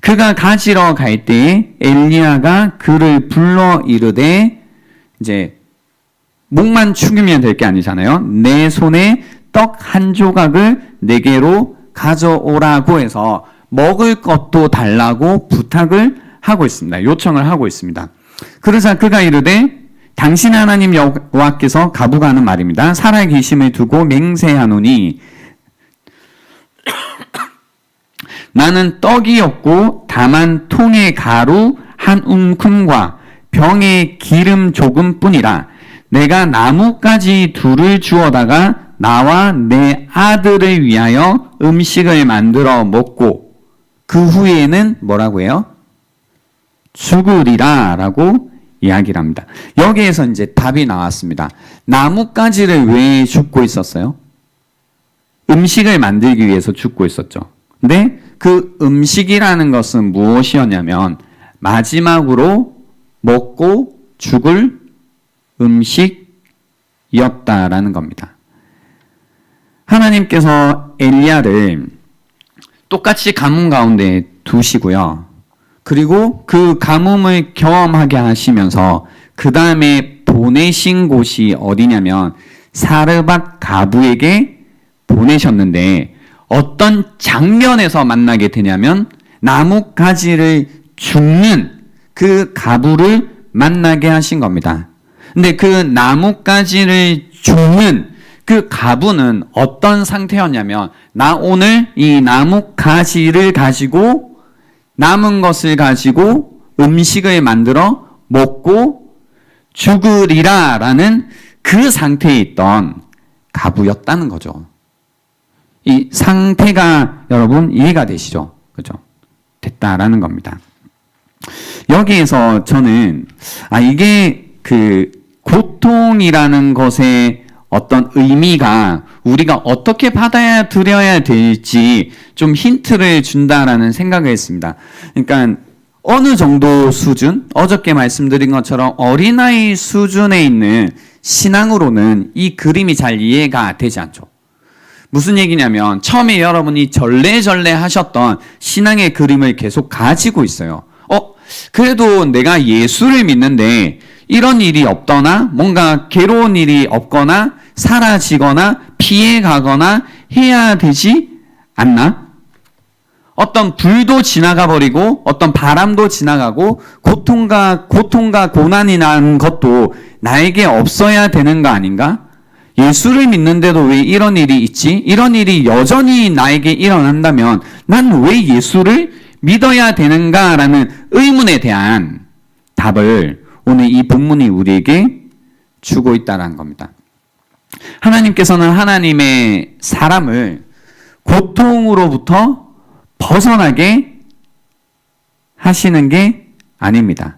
S4: 그가 가지러 갈 때에 엘리야가 그를 불러 이르되 이제 목만 축이면 될 게 아니잖아요. 내 손에 떡 한 조각을 내게로 가져오라고 해서 먹을 것도 달라고 부탁을 하고 있습니다. 요청을 하고 있습니다. 그러자 그가 이르되 당신 하나님 여호와께서 가부가 하는 말입니다. 살아계심을 두고 맹세하노니 나는 떡이 없고 다만 통의 가루 한 움큼과 병에 기름 조금뿐이라. 내가 나뭇가지 둘을 주어다가 나와 내 아들을 위하여 음식을 만들어 먹고 그 후에는 뭐라고 해요? 죽으리라 라고 이야기를 합니다. 여기에서 이제 답이 나왔습니다. 나뭇가지를 왜 줍고 있었어요? 음식을 만들기 위해서 줍고 있었죠. 근데 그 음식이라는 것은 무엇이었냐면 마지막으로 먹고 죽을 음식이었다라는 겁니다. 하나님께서 엘리야를 똑같이 가뭄 가운데 두시고요. 그리고 그 가뭄을 경험하게 하시면서 그 다음에 보내신 곳이 어디냐면 사르밧 가부에게 보내셨는데 어떤 장면에서 만나게 되냐면 나뭇가지를 줍는 그 가부를 만나게 하신 겁니다. 근데 그 나뭇가지를 줍는 그 가부는 어떤 상태였냐면 나 오늘 이 나뭇가지를 가지고 남은 것을 가지고 음식을 만들어 먹고 죽으리라 라는 그 상태에 있던 가부였다는 거죠. 이 상태가 여러분 이해가 되시죠? 그죠? 됐다라는 겁니다. 여기에서 저는 이게 그 고통이라는 것의 어떤 의미가 우리가 어떻게 받아들여야 될지 좀 힌트를 준다라는 생각을 했습니다. 그러니까 어느 정도 수준, 어저께 말씀드린 것처럼 어린아이 수준에 있는 신앙으로는 이 그림이 잘 이해가 되지 않죠. 무슨 얘기냐면 처음에 여러분이 절레절레 하셨던 신앙의 그림을 계속 가지고 있어요. 그래도 내가 예수를 믿는데 이런 일이 없거나 뭔가 괴로운 일이 없거나 사라지거나 피해가거나 해야 되지 않나? 어떤 불도 지나가 버리고 어떤 바람도 지나가고 고통과 고난이 난 것도 나에게 없어야 되는 거 아닌가? 예수를 믿는데도 왜 이런 일이 있지? 이런 일이 여전히 나에게 일어난다면 난 왜 예수를 믿어야 되는가라는 의문에 대한 답을 오늘 이 본문이 우리에게 주고 있다는 겁니다. 하나님께서는 하나님의 사람을 고통으로부터 벗어나게 하시는 게 아닙니다.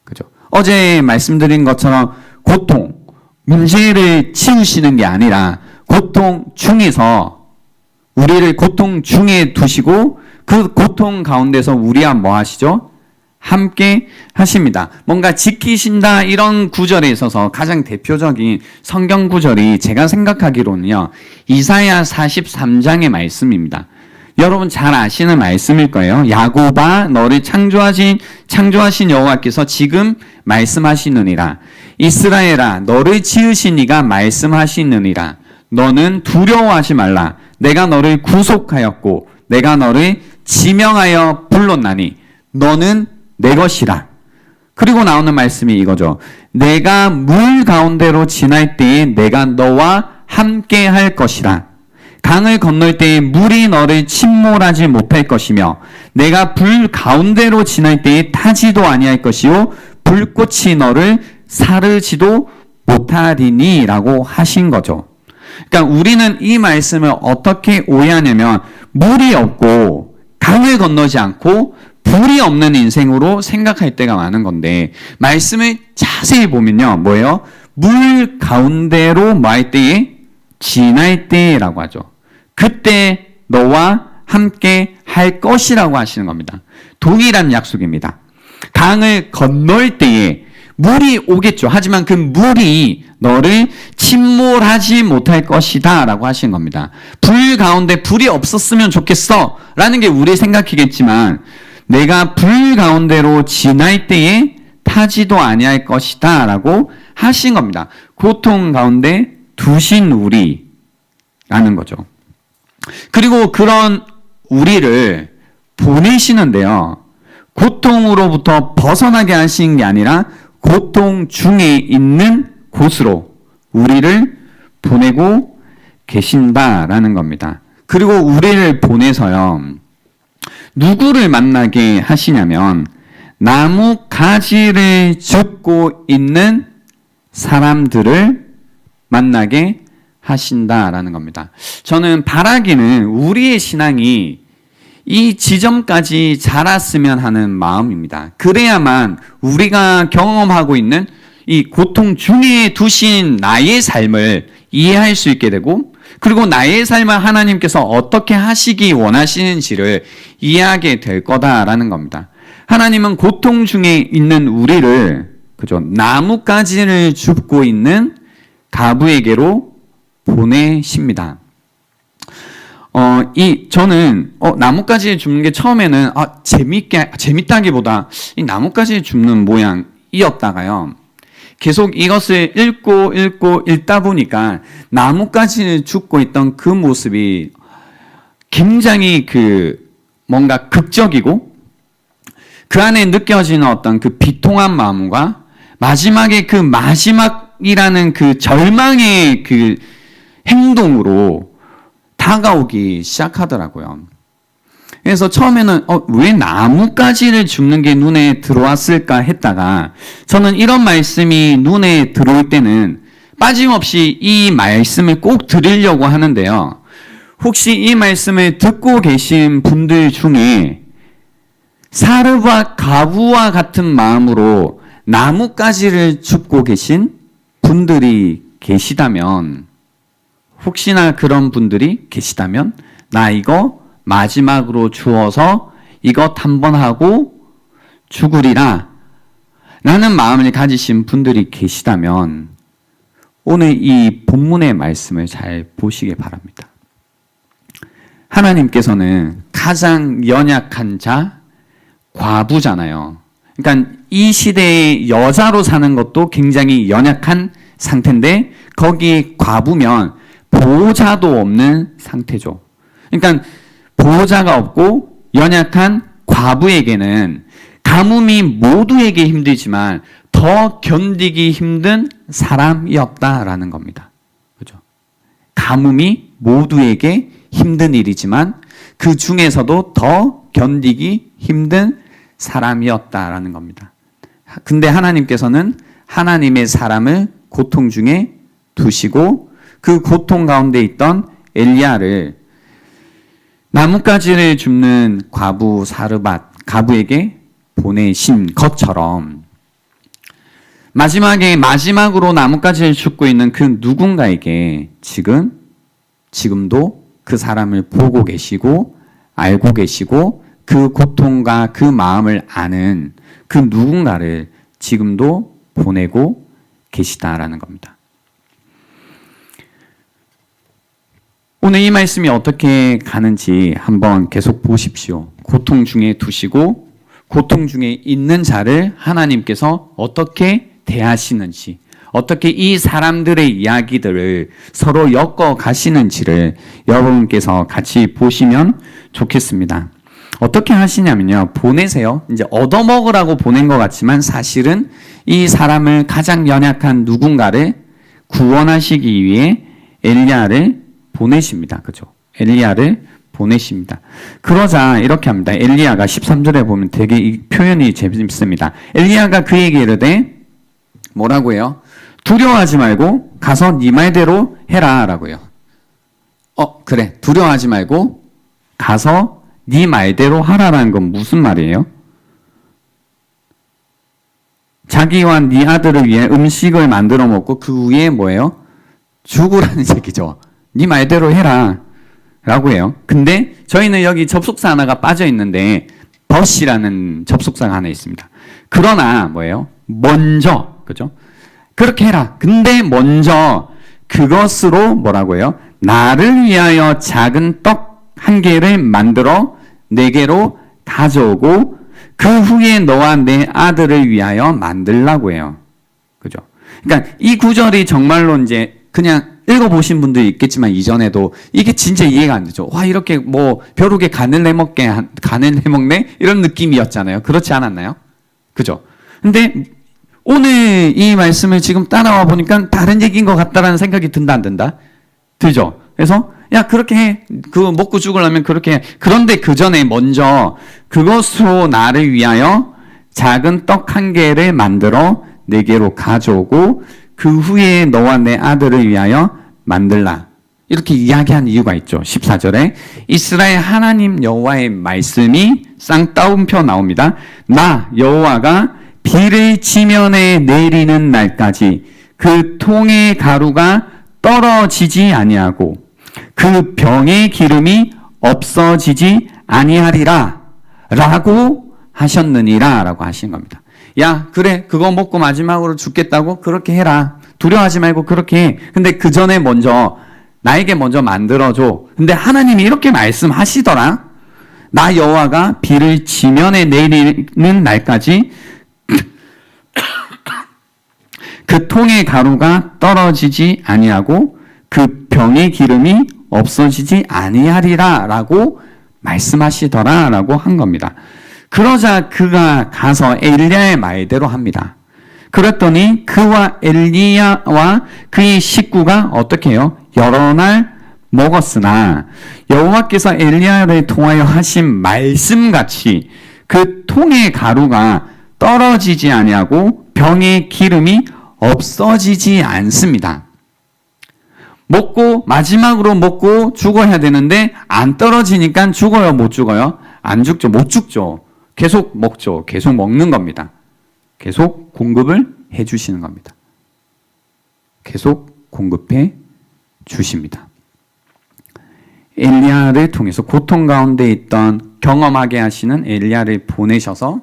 S4: 그죠? 어제 말씀드린 것처럼 고통, 문제를 치우시는 게 아니라 고통 중에서 우리를 고통 중에 두시고 그 고통 가운데서 우리와 뭐 하시죠? 함께 하십니다. 뭔가 지키신다 이런 구절에 있어서 가장 대표적인 성경 구절이 제가 생각하기로는요. 이사야 43장의 말씀입니다. 여러분 잘 아시는 말씀일 거예요. 야곱아 너를 창조하신 여호와께서 지금 말씀하시느니라. 이스라엘아 너를 지으신 이가 말씀하시느니라. 너는 두려워하지 말라. 내가 너를 구속하였고 내가 너를 지명하여 불렀나니 너는 내 것이라. 그리고 나오는 말씀이 이거죠. 내가 물 가운데로 지날 때에 내가 너와 함께 할 것이라. 강을 건널 때에 물이 너를 침몰하지 못할 것이며 내가 불 가운데로 지날 때에 타지도 아니할 것이요 불꽃이 너를 사르지도 못하리니 라고 하신 거죠. 그러니까 우리는 이 말씀을 어떻게 오해하냐면 물이 없고 강을 건너지 않고 불이 없는 인생으로 생각할 때가 많은 건데 말씀을 자세히 보면요. 뭐예요? 물 가운데로 뭐 할 때에? 지날 때라고 하죠. 그때 너와 함께 할 것이라고 하시는 겁니다. 동일한 약속입니다. 강을 건널 때에 물이 오겠죠. 하지만 그 물이 너를 침몰하지 못할 것이다 라고 하신 겁니다. 불 가운데 불이 없었으면 좋겠어 라는 게 우리 생각이겠지만 내가 불 가운데로 지날 때에 타지도 아니할 것이다 라고 하신 겁니다. 고통 가운데 두신 우리라는 거죠. 그리고 그런 우리를 보내시는데요. 고통으로부터 벗어나게 하신 게 아니라 고통 중에 있는 곳으로 우리를 보내고 계신다라는 겁니다. 그리고 우리를 보내서요, 누구를 만나게 하시냐면 나무 가지를 줍고 있는 사람들을 만나게 하신다라는 겁니다. 저는 바라기는 우리의 신앙이 이 지점까지 자랐으면 하는 마음입니다. 그래야만 우리가 경험하고 있는 이 고통 중에 두신 나의 삶을 이해할 수 있게 되고, 그리고 나의 삶을 하나님께서 어떻게 하시기 원하시는지를 이해하게 될 거다라는 겁니다. 하나님은 고통 중에 있는 우리를, 그죠, 나뭇가지를 줍고 있는 가부에게로 보내십니다. 저는 나뭇가지를 줍는 게 처음에는 재밌다기보다 이 나뭇가지를 줍는 모양이었다가요, 계속 이것을 읽다 보니까 나뭇가지를 줍고 있던 그 모습이 굉장히 뭔가 극적이고, 그 안에 느껴지는 어떤 그 비통한 마음과 마지막에 그 마지막이라는 그 절망의 그 행동으로 다가오기 시작하더라고요. 그래서 처음에는 왜 나뭇가지를 줍는 게 눈에 들어왔을까 했다가, 저는 이런 말씀이 눈에 들어올 때는 빠짐없이 이 말씀을 꼭 드리려고 하는데요. 혹시 이 말씀을 듣고 계신 분들 중에 사르밧 가부와 같은 마음으로 나뭇가지를 줍고 계신 분들이 계시다면, 혹시나 그런 분들이 계시다면 나 이거 마지막으로 주어서 이것 한번 하고 죽으리라 라는 마음을 가지신 분들이 계시다면 오늘 이 본문의 말씀을 잘 보시기 바랍니다. 하나님께서는 가장 연약한 자, 과부잖아요. 그러니까 이 시대의 여자로 사는 것도 굉장히 연약한 상태인데 거기에 과부면 보호자도 없는 상태죠. 그러니까 보호자가 없고 연약한 과부에게는 가뭄이 모두에게 힘들지만 더 견디기 힘든 사람이었다라는 겁니다. 그죠? 가뭄이 모두에게 힘든 일이지만 그 중에서도 더 견디기 힘든 사람이었다라는 겁니다. 근데 하나님께서는 하나님의 사람을 고통 중에 두시고 그 고통 가운데 있던 엘리야를 나뭇가지를 줍는 과부 사르밧 가부에게 보내신 것처럼 마지막으로 나뭇가지를 줍고 있는 그 누군가에게 지금도 그 사람을 보고 계시고 알고 계시고 그 고통과 그 마음을 아는 그 누군가를 지금도 보내고 계시다라는 겁니다. 오늘 이 말씀이 어떻게 가는지 한번 계속 보십시오. 고통 중에 두시고 고통 중에 있는 자를 하나님께서 어떻게 대하시는지, 어떻게 이 사람들의 이야기들을 서로 엮어 가시는지를 여러분께서 같이 보시면 좋겠습니다. 어떻게 하시냐면요, 보내세요. 이제 얻어먹으라고 보낸 것 같지만 사실은 이 사람을 가장 연약한 누군가를 구원하시기 위해 엘리야를 보내십니다. 그죠? 엘리야를 보내십니다. 그러자 이렇게 합니다. 엘리야가 13절에 보면 되게 이 표현이 재밌습니다. 엘리야가 그에게 이르되 뭐라고 해요? 두려워하지 말고 가서 네 말대로 해라 라고요. 그래, 두려워하지 말고 가서 네 말대로 하라라는 건 무슨 말이에요? 자기와 네 아들을 위해 음식을 만들어 먹고 그 위에 뭐예요? 죽으라는 얘기죠. 네 말대로 해라 라고 해요. 근데 저희는 여기 접속사 하나가 빠져 있는데 벗이라는 접속사가 하나 있습니다. 그러나 뭐예요? 먼저, 그죠? 그렇게 해라. 근데 먼저 그것으로 뭐라고 해요? 나를 위하여 작은 떡 한 개를 만들어 내게로 가져오고 그 후에 너와 내 아들을 위하여 만들라고 해요. 그죠? 그러니까 이 구절이 정말로 이제 그냥 읽어보신 분들이 있겠지만 이전에도 이게 진짜 이해가 안 되죠. 와, 이렇게 뭐 벼룩에 간을 내먹네? 이런 느낌이었잖아요. 그렇지 않았나요? 그죠? 근데 오늘 이 말씀을 지금 따라와 보니까 다른 얘기인 것 같다라는 생각이 든다, 안 든다? 들죠? 그래서 야, 그렇게 해. 그거 먹고 죽으려면 그렇게 해. 그런데 그 전에 먼저 그것으로 나를 위하여 작은 떡 한 개를 만들어 내게로 가져오고 그 후에 너와 내 아들을 위하여 만들라. 이렇게 이야기한 이유가 있죠. 14절에 이스라엘 하나님 여호와의 말씀이 쌍따옴표 나옵니다. 나 여호와가 비를 지면에 내리는 날까지 그 통의 가루가 떨어지지 아니하고 그 병의 기름이 없어지지 아니하리라 라고 하셨느니라 라고 하신 겁니다. 야, 그래, 그거 먹고 마지막으로 죽겠다고? 그렇게 해라. 두려워하지 말고 그렇게 해. 근데 그 전에 먼저 나에게 먼저 만들어줘. 근데 하나님이 이렇게 말씀하시더라. 나 여호와가 비를 지면에 내리는 날까지 그 통의 가루가 떨어지지 아니하고 그 병의 기름이 없어지지 아니하리라 라고 말씀하시더라 라고 한 겁니다. 그러자 그가 가서 엘리야의 말대로 합니다. 그랬더니 그와 엘리야와 그의 식구가 어떻게 해요? 여러 날 먹었으나 여호와께서 엘리야를 통하여 하신 말씀같이 그 통의 가루가 떨어지지 아니하고 병의 기름이 없어지지 않습니다. 마지막으로 먹고 죽어야 되는데 안 떨어지니까 죽어요, 못 죽어요? 안 죽죠, 못 죽죠. 계속 먹죠. 계속 먹는 겁니다. 계속 공급을 해 주시는 겁니다. 계속 공급해 주십니다. 엘리야를 통해서 고통 가운데 있던 경험하게 하시는 엘리야를 보내셔서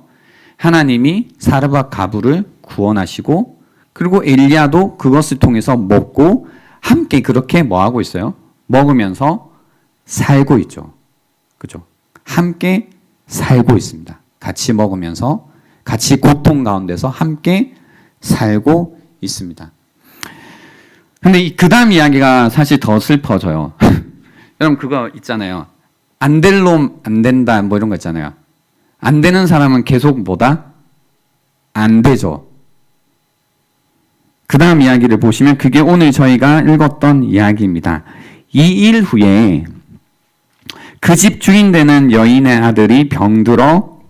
S4: 하나님이 사르밧 가부를 구원하시고 그리고 엘리야도 그것을 통해서 먹고 함께 그렇게 뭐 하고 있어요? 먹으면서 살고 있죠. 그죠? 함께 살고 있습니다. 같이 먹으면서 같이 고통 가운데서 함께 살고 있습니다. 근데 그 다음 이야기가 사실 더 슬퍼져요. 여러분 그거 있잖아요. 안 될 놈 안 된다 뭐 이런 거 있잖아요. 안 되는 사람은 계속 뭐다? 안 되죠. 그 다음 이야기를 보시면 그게 오늘 저희가 읽었던 이야기입니다. 2일 후에 그 집 주인 되는 여인의 아들이 병들어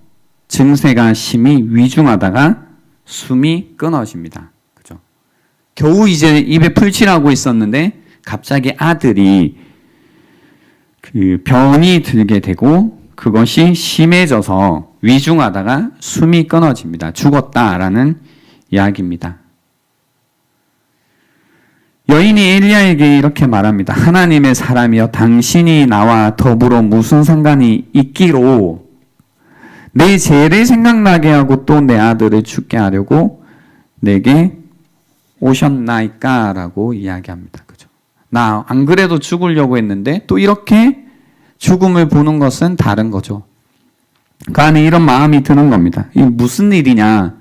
S4: 증세가 심히 위중하다가 숨이 끊어집니다. 그죠? 겨우 이제 입에 풀칠하고 있었는데 갑자기 아들이 그 병이 들게 되고 그것이 심해져서 위중하다가 숨이 끊어집니다. 죽었다라는 이야기입니다. 여인이 엘리야에게 이렇게 말합니다. 하나님의 사람이여 당신이 나와 더불어 무슨 상관이 있기로 내 죄를 생각나게 하고 또 내 아들을 죽게 하려고 내게 오셨나이까? 라고 이야기합니다. 그죠? 나 안 그래도 죽으려고 했는데 또 이렇게 죽음을 보는 것은 다른 거죠. 그 안에 이런 마음이 드는 겁니다. 이게 무슨 일이냐?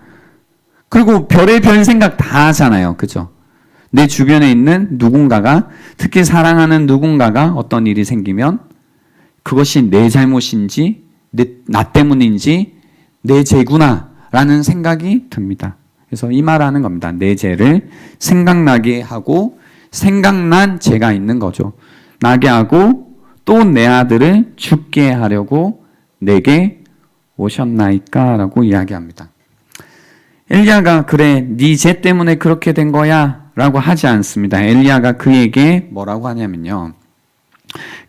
S4: 그리고 별의별 생각 다 하잖아요. 그죠? 내 주변에 있는 누군가가, 특히 사랑하는 누군가가 어떤 일이 생기면 그것이 내 잘못인지 나 때문인지 내 죄구나 라는 생각이 듭니다. 그래서 이 말하는 겁니다. 내 죄를 생각나게 하고 생각난 죄가 있는 거죠. 나게 하고 또 내 아들을 죽게 하려고 내게 오셨나이까? 라고 이야기합니다. 엘리야가 그래 네 죄 때문에 그렇게 된 거야 라고 하지 않습니다. 엘리야가 그에게 뭐라고 하냐면요.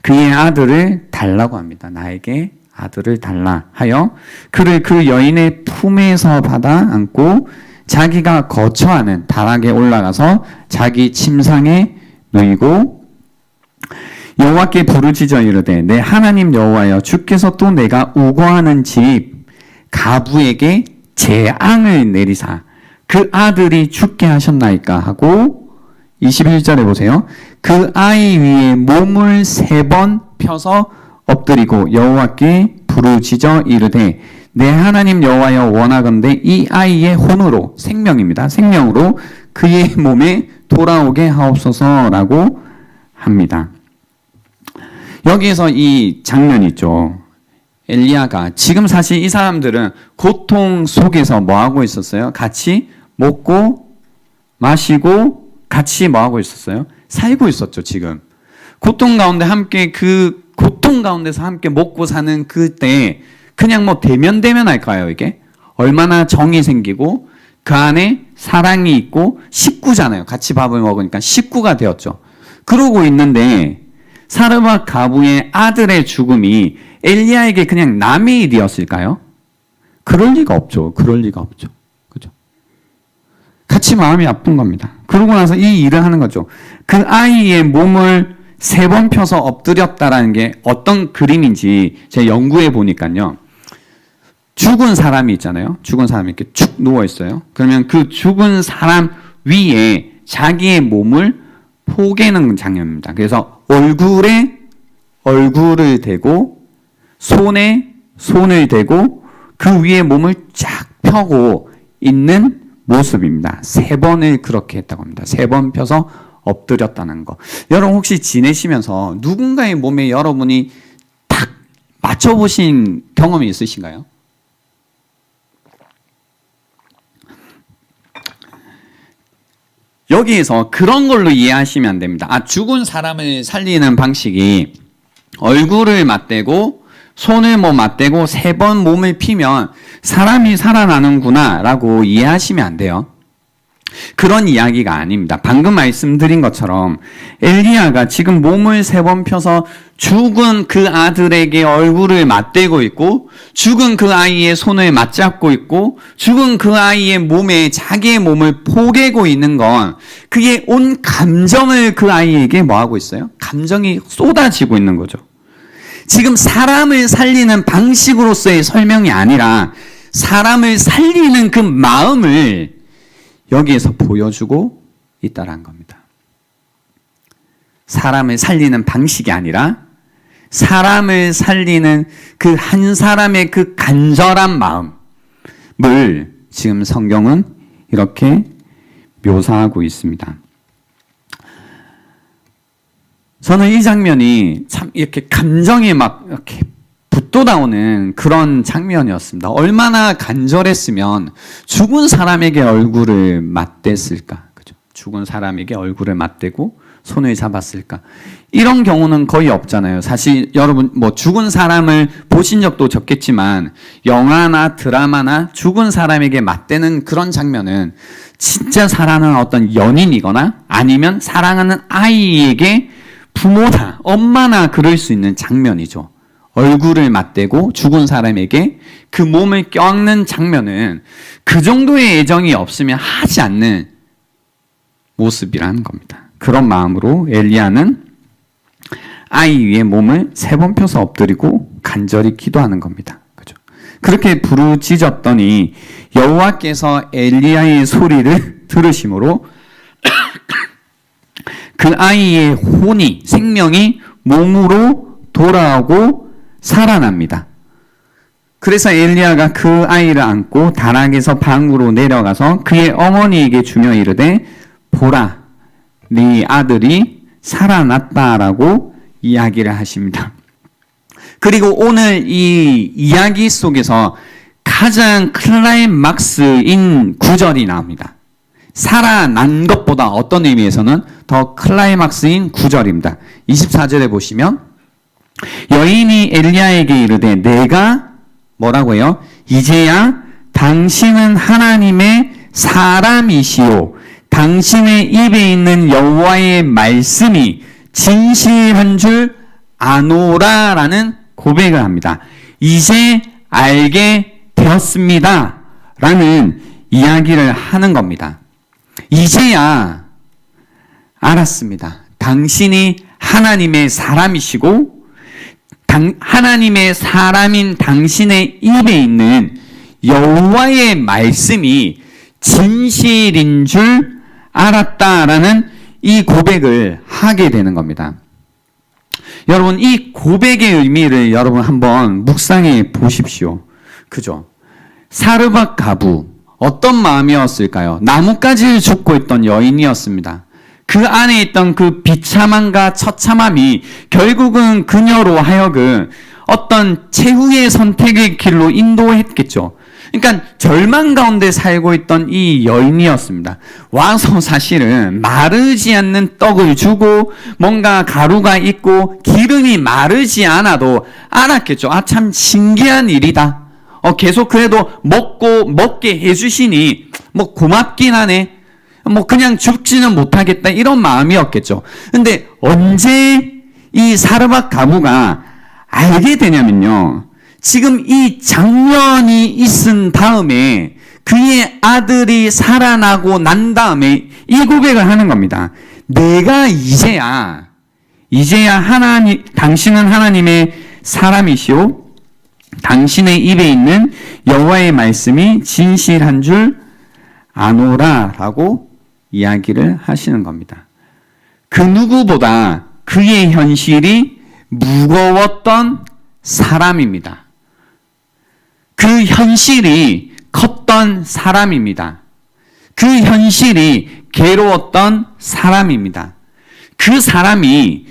S4: 그의 아들을 달라고 합니다. 나에게 아들을 달라 하여 그를 그 여인의 품에서 받아 안고 자기가 거처하는 다락에 올라가서 자기 침상에 누이고 여호와께 부르짖어 이르되 내 하나님 여호와여 주께서 또 내가 우거하는 집 가부에게 재앙을 내리사 그 아들이 죽게 하셨나이까 하고 21절에 보세요. 그 아이 위에 몸을 3번 펴서 엎드리고 여호와께 부르짖어 이르되 내 하나님 여호와여 원하건대 이 아이의 혼으로 생명입니다. 생명으로 그의 몸에 돌아오게 하옵소서라고 합니다. 여기에서 이 장면 있죠. 엘리야가 지금 사실 이 사람들은 고통 속에서 뭐 하고 있었어요? 같이 먹고 마시고 같이 뭐 하고 있었어요? 살고 있었죠, 지금. 고통 가운데 함께 그 고통 가운데서 함께 먹고 사는 그때 그냥 뭐 대면 할까요, 이게? 얼마나 정이 생기고 그 안에 사랑이 있고 식구잖아요. 같이 밥을 먹으니까 식구가 되었죠. 그러고 있는데 사르밧 가부의 아들의 죽음이 엘리야에게 그냥 남의 일이었을까요? 그럴 리가 없죠. 그럴 리가 없죠. 그죠? 같이 마음이 아픈 겁니다. 그러고 나서 이 일을 하는 거죠. 그 아이의 몸을 3번 펴서 엎드렸다라는 게 어떤 그림인지 제가 연구해 보니까요. 죽은 사람이 있잖아요. 죽은 사람이 이렇게 축 누워 있어요. 그러면 그 죽은 사람 위에 자기의 몸을 포개는 장면입니다. 그래서 얼굴에 얼굴을 대고 손에 손을 대고 그 위에 몸을 쫙 펴고 있는 모습입니다. 3번을 그렇게 했다고 합니다. 3번 펴서 엎드렸다는 거. 여러분 혹시 지내시면서 누군가의 몸에 여러분이 탁 맞춰보신 경험이 있으신가요? 여기에서 그런 걸로 이해하시면 안 됩니다. 아, 죽은 사람을 살리는 방식이 얼굴을 맞대고 손을 뭐 맞대고 3번 몸을 피면 사람이 살아나는구나 라고 이해하시면 안 돼요. 그런 이야기가 아닙니다. 방금 말씀드린 것처럼 엘리야가 지금 몸을 3번 펴서 죽은 그 아들에게 얼굴을 맞대고 있고 죽은 그 아이의 손을 맞잡고 있고 죽은 그 아이의 몸에 자기의 몸을 포개고 있는 건 그게 온 감정을 그 아이에게 뭐 하고 있어요? 감정이 쏟아지고 있는 거죠. 지금 사람을 살리는 방식으로서의 설명이 아니라 사람을 살리는 그 마음을 여기에서 보여주고 있다는 겁니다. 사람을 살리는 방식이 아니라 사람을 살리는 그 한 사람의 그 간절한 마음을 지금 성경은 이렇게 묘사하고 있습니다. 저는 이 장면이 참 이렇게 감정이 막 이렇게 돋아오는 그런 장면이었습니다. 얼마나 간절했으면 죽은 사람에게 얼굴을 맞댔을까? 그죠? 죽은 사람에게 얼굴을 맞대고 손을 잡았을까? 이런 경우는 거의 없잖아요. 사실 여러분 뭐 죽은 사람을 보신 적도 적겠지만 영화나 드라마나 죽은 사람에게 맞대는 그런 장면은 진짜 사랑하는 어떤 연인이거나 아니면 사랑하는 아이에게 부모나 엄마나 그럴 수 있는 장면이죠. 얼굴을 맞대고 죽은 사람에게 그 몸을 껴안는 장면은 그 정도의 애정이 없으면 하지 않는 모습이라는 겁니다. 그런 마음으로 엘리야는 아이 위에 몸을 3번 펴서 엎드리고 간절히 기도하는 겁니다. 그죠? 그렇게 부르짖었더니 여호와께서 엘리야의 소리를 들으심으로 그 아이의 혼이 생명이 몸으로 돌아오고 살아납니다. 그래서 엘리야가 그 아이를 안고 다락에서 방으로 내려가서 그의 어머니에게 주며 이르되 보라 네 아들이 살아났다라고 이야기를 하십니다. 그리고 오늘 이 이야기 속에서 가장 클라이막스인 구절이 나옵니다. 살아난 것보다 어떤 의미에서는 더 클라이막스인 구절입니다. 24절에 보시면 여인이 엘리야에게 이르되 내가 뭐라고 해요? 이제야 당신은 하나님의 사람이시오. 당신의 입에 있는 여호와의 말씀이 진실한 줄 아노라라는 고백을 합니다. 이제 알게 되었습니다. 라는 이야기를 하는 겁니다. 이제야 알았습니다. 당신이 하나님의 사람이시고 하나님의 사람인 당신의 입에 있는 여호와의 말씀이 진실인 줄 알았다라는 이 고백을 하게 되는 겁니다. 여러분 이 고백의 의미를 여러분 한번 묵상해 보십시오. 그죠? 사르밧 가부 어떤 마음이었을까요? 나뭇가지를 줍고 있던 여인이었습니다. 그 안에 있던 그 비참함과 처참함이 결국은 그녀로 하여금 어떤 최후의 선택의 길로 인도했겠죠. 그러니까 절망 가운데 살고 있던 이 여인이었습니다. 와서 사실은 마르지 않는 떡을 주고 뭔가 가루가 있고 기름이 마르지 않아도 알았겠죠. 아, 참 신기한 일이다. 계속 그래도 먹게 해주시니 뭐 고맙긴 하네. 뭐 그냥 죽지는 못하겠다 이런 마음이었겠죠. 근데 언제 이 사르밧 가부가 알게 되냐면요. 지금 이 장면이 있은 다음에 그의 아들이 살아나고 난 다음에 이 고백을 하는 겁니다. 내가 이제야 하나님, 당신은 하나님의 사람이시오. 당신의 입에 있는 여호와의 말씀이 진실한 줄 아노라라고 이야기를 하시는 겁니다. 그 누구보다 그의 현실이 무거웠던 사람입니다. 그 현실이 컸던 사람입니다. 그 현실이 괴로웠던 사람입니다. 그 사람이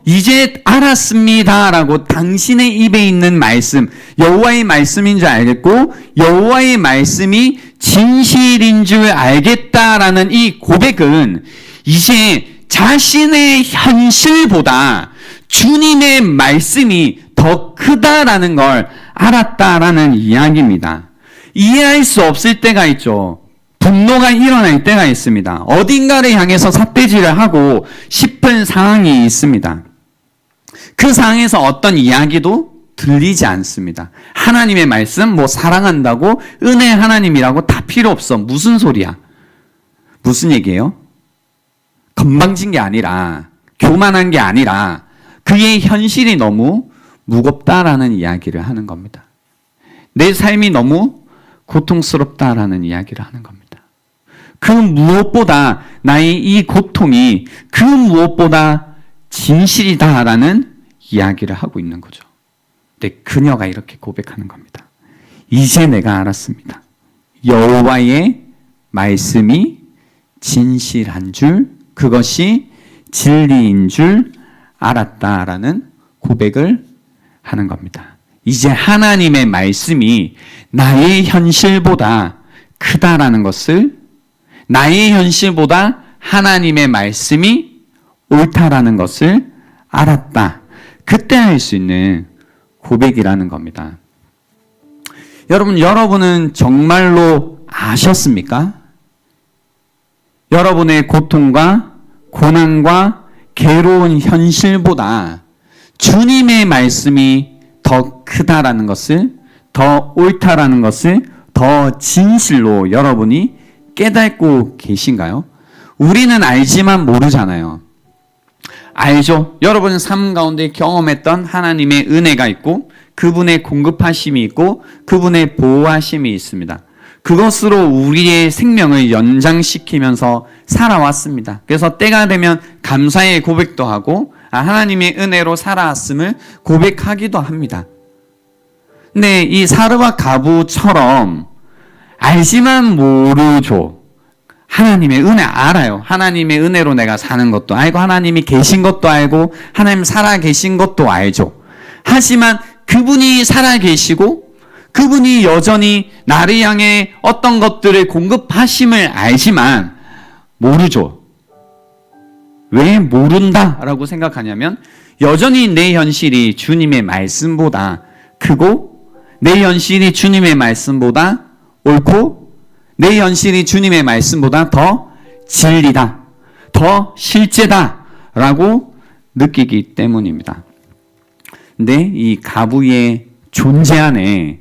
S4: 이제 알았습니다라고 당신의 입에 있는 말씀, 여호와의 말씀인 줄 알겠고 여호와의 말씀이 진실인 줄 알겠다라는 이 고백은 이제 자신의 현실보다 주님의 말씀이 더 크다라는 걸 알았다라는 이야기입니다. 이해할 수 없을 때가 있죠. 분노가 일어날 때가 있습니다. 어딘가를 향해서 삿대질을 하고 싶은 상황이 있습니다. 그 상황에서 어떤 이야기도 들리지 않습니다. 하나님의 말씀, 뭐 사랑한다고 은혜 하나님이라고 다 필요 없어. 무슨 소리야? 무슨 얘기예요? 건방진 게 아니라, 교만한 게 아니라 그의 현실이 너무 무겁다라는 이야기를 하는 겁니다. 내 삶이 너무 고통스럽다라는 이야기를 하는 겁니다. 그 무엇보다 나의 이 고통이 그 무엇보다 진실이다라는 이야기를 하고 있는 거죠. 근데 그녀가 이렇게 고백하는 겁니다. 이제 내가 알았습니다. 여호와의 말씀이 진실한 줄, 그것이 진리인 줄 알았다라는 고백을 하는 겁니다. 이제 하나님의 말씀이 나의 현실보다 크다라는 것을, 나의 현실보다 하나님의 말씀이 옳다라는 것을 알았다. 그때 할 수 있는 고백이라는 겁니다. 여러분은 정말로 아셨습니까? 여러분의 고통과 고난과 괴로운 현실보다 주님의 말씀이 더 크다라는 것을, 더 옳다라는 것을 더 진실로 여러분이 깨닫고 계신가요? 우리는 알지만 모르잖아요. 알죠? 여러분 삶 가운데 경험했던 하나님의 은혜가 있고 그분의 공급하심이 있고 그분의 보호하심이 있습니다. 그것으로 우리의 생명을 연장시키면서 살아왔습니다. 그래서 때가 되면 감사의 고백도 하고 하나님의 은혜로 살아왔음을 고백하기도 합니다. 근데 이 사르밧 가부처럼 알지만 모르죠. 하나님의 은혜 알아요. 하나님의 은혜로 내가 사는 것도 알고 하나님이 계신 것도 알고 하나님 살아 계신 것도 알죠. 하지만 그분이 살아 계시고 그분이 여전히 나를 향해 어떤 것들을 공급하심을 알지만 모르죠. 왜 모른다라고 생각하냐면 여전히 내 현실이 주님의 말씀보다 크고 내 현실이 주님의 말씀보다 옳고 내 현실이 주님의 말씀보다 더 진리다, 더 실제다라고 느끼기 때문입니다. 근데 이 가부의 존재 안에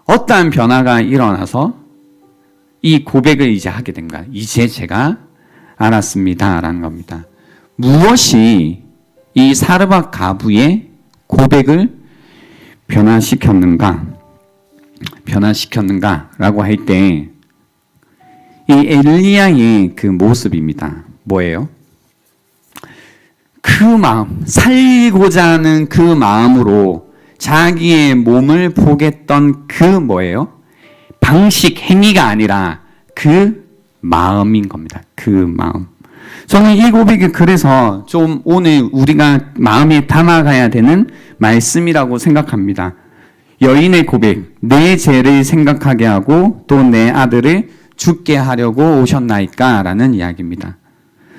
S4: 어떠한 변화가 일어나서 이 고백을 이제 하게 된가? 이제 제가 알았습니다라는 겁니다. 무엇이 이 사르밧 가부의 고백을 변화시켰는가라고 할 때 이 엘리야의 그 모습입니다. 뭐예요? 그 마음, 살고자 하는 그 마음으로 자기의 몸을 보겠던 그 뭐예요? 방식, 행위가 아니라 그 마음인 겁니다. 그 마음. 저는 이 고백이 그래서 좀 오늘 우리가 마음에 담아가야 되는 말씀이라고 생각합니다. 여인의 고백, 내 죄를 생각하게 하고 또 내 아들을 죽게 하려고 오셨나이까? 라는 이야기입니다.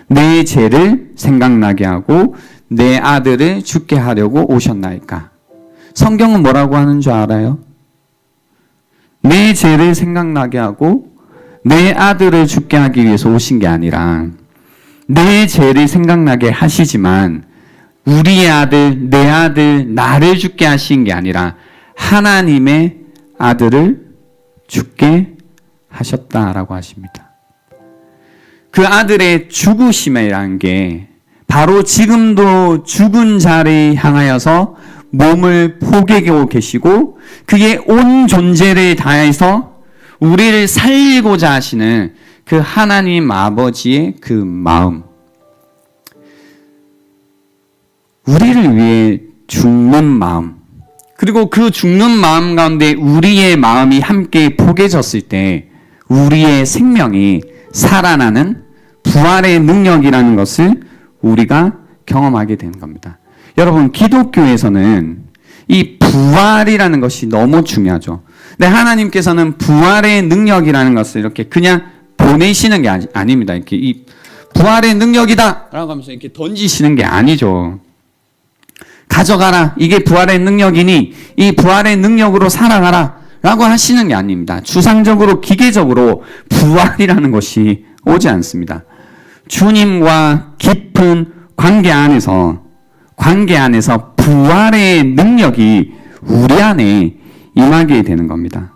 S4: 내 죄를 생각나게 하고 내 아들을 죽게 하려고 오셨나이까? 성경은 뭐라고 하는 줄 알아요? 내 죄를 생각나게 하고 내 아들을 죽게 하기 위해서 오신 게 아니라 내 죄를 생각나게 하시지만 우리의 아들, 내 아들, 나를 죽게 하신 게 아니라 하나님의 아들을 죽게 하셨다라고 하십니다. 그 아들의 죽으심이라는 게 바로 지금도 죽은 자를 향하여서 몸을 포개고 계시고 그의 온 존재를 다해서 우리를 살리고자 하시는 그 하나님 아버지의 그 마음, 우리를 위해 죽는 마음, 그리고 그 죽는 마음 가운데 우리의 마음이 함께 포개졌을 때 우리의 생명이 살아나는 부활의 능력이라는 것을 우리가 경험하게 되는 겁니다. 여러분, 기독교에서는 이 부활이라는 것이 너무 중요하죠. 근데 하나님께서는 부활의 능력이라는 것을 이렇게 그냥 보내시는 게 아닙니다. 이렇게 이 부활의 능력이다! 라고 하면서 이렇게 던지시는 게 아니죠. 가져가라. 이게 부활의 능력이니 이 부활의 능력으로 살아가라. 라고 하시는 게 아닙니다. 추상적으로, 기계적으로 부활이라는 것이 오지 않습니다. 주님과 깊은 관계 안에서 부활의 능력이 우리 안에 임하게 되는 겁니다.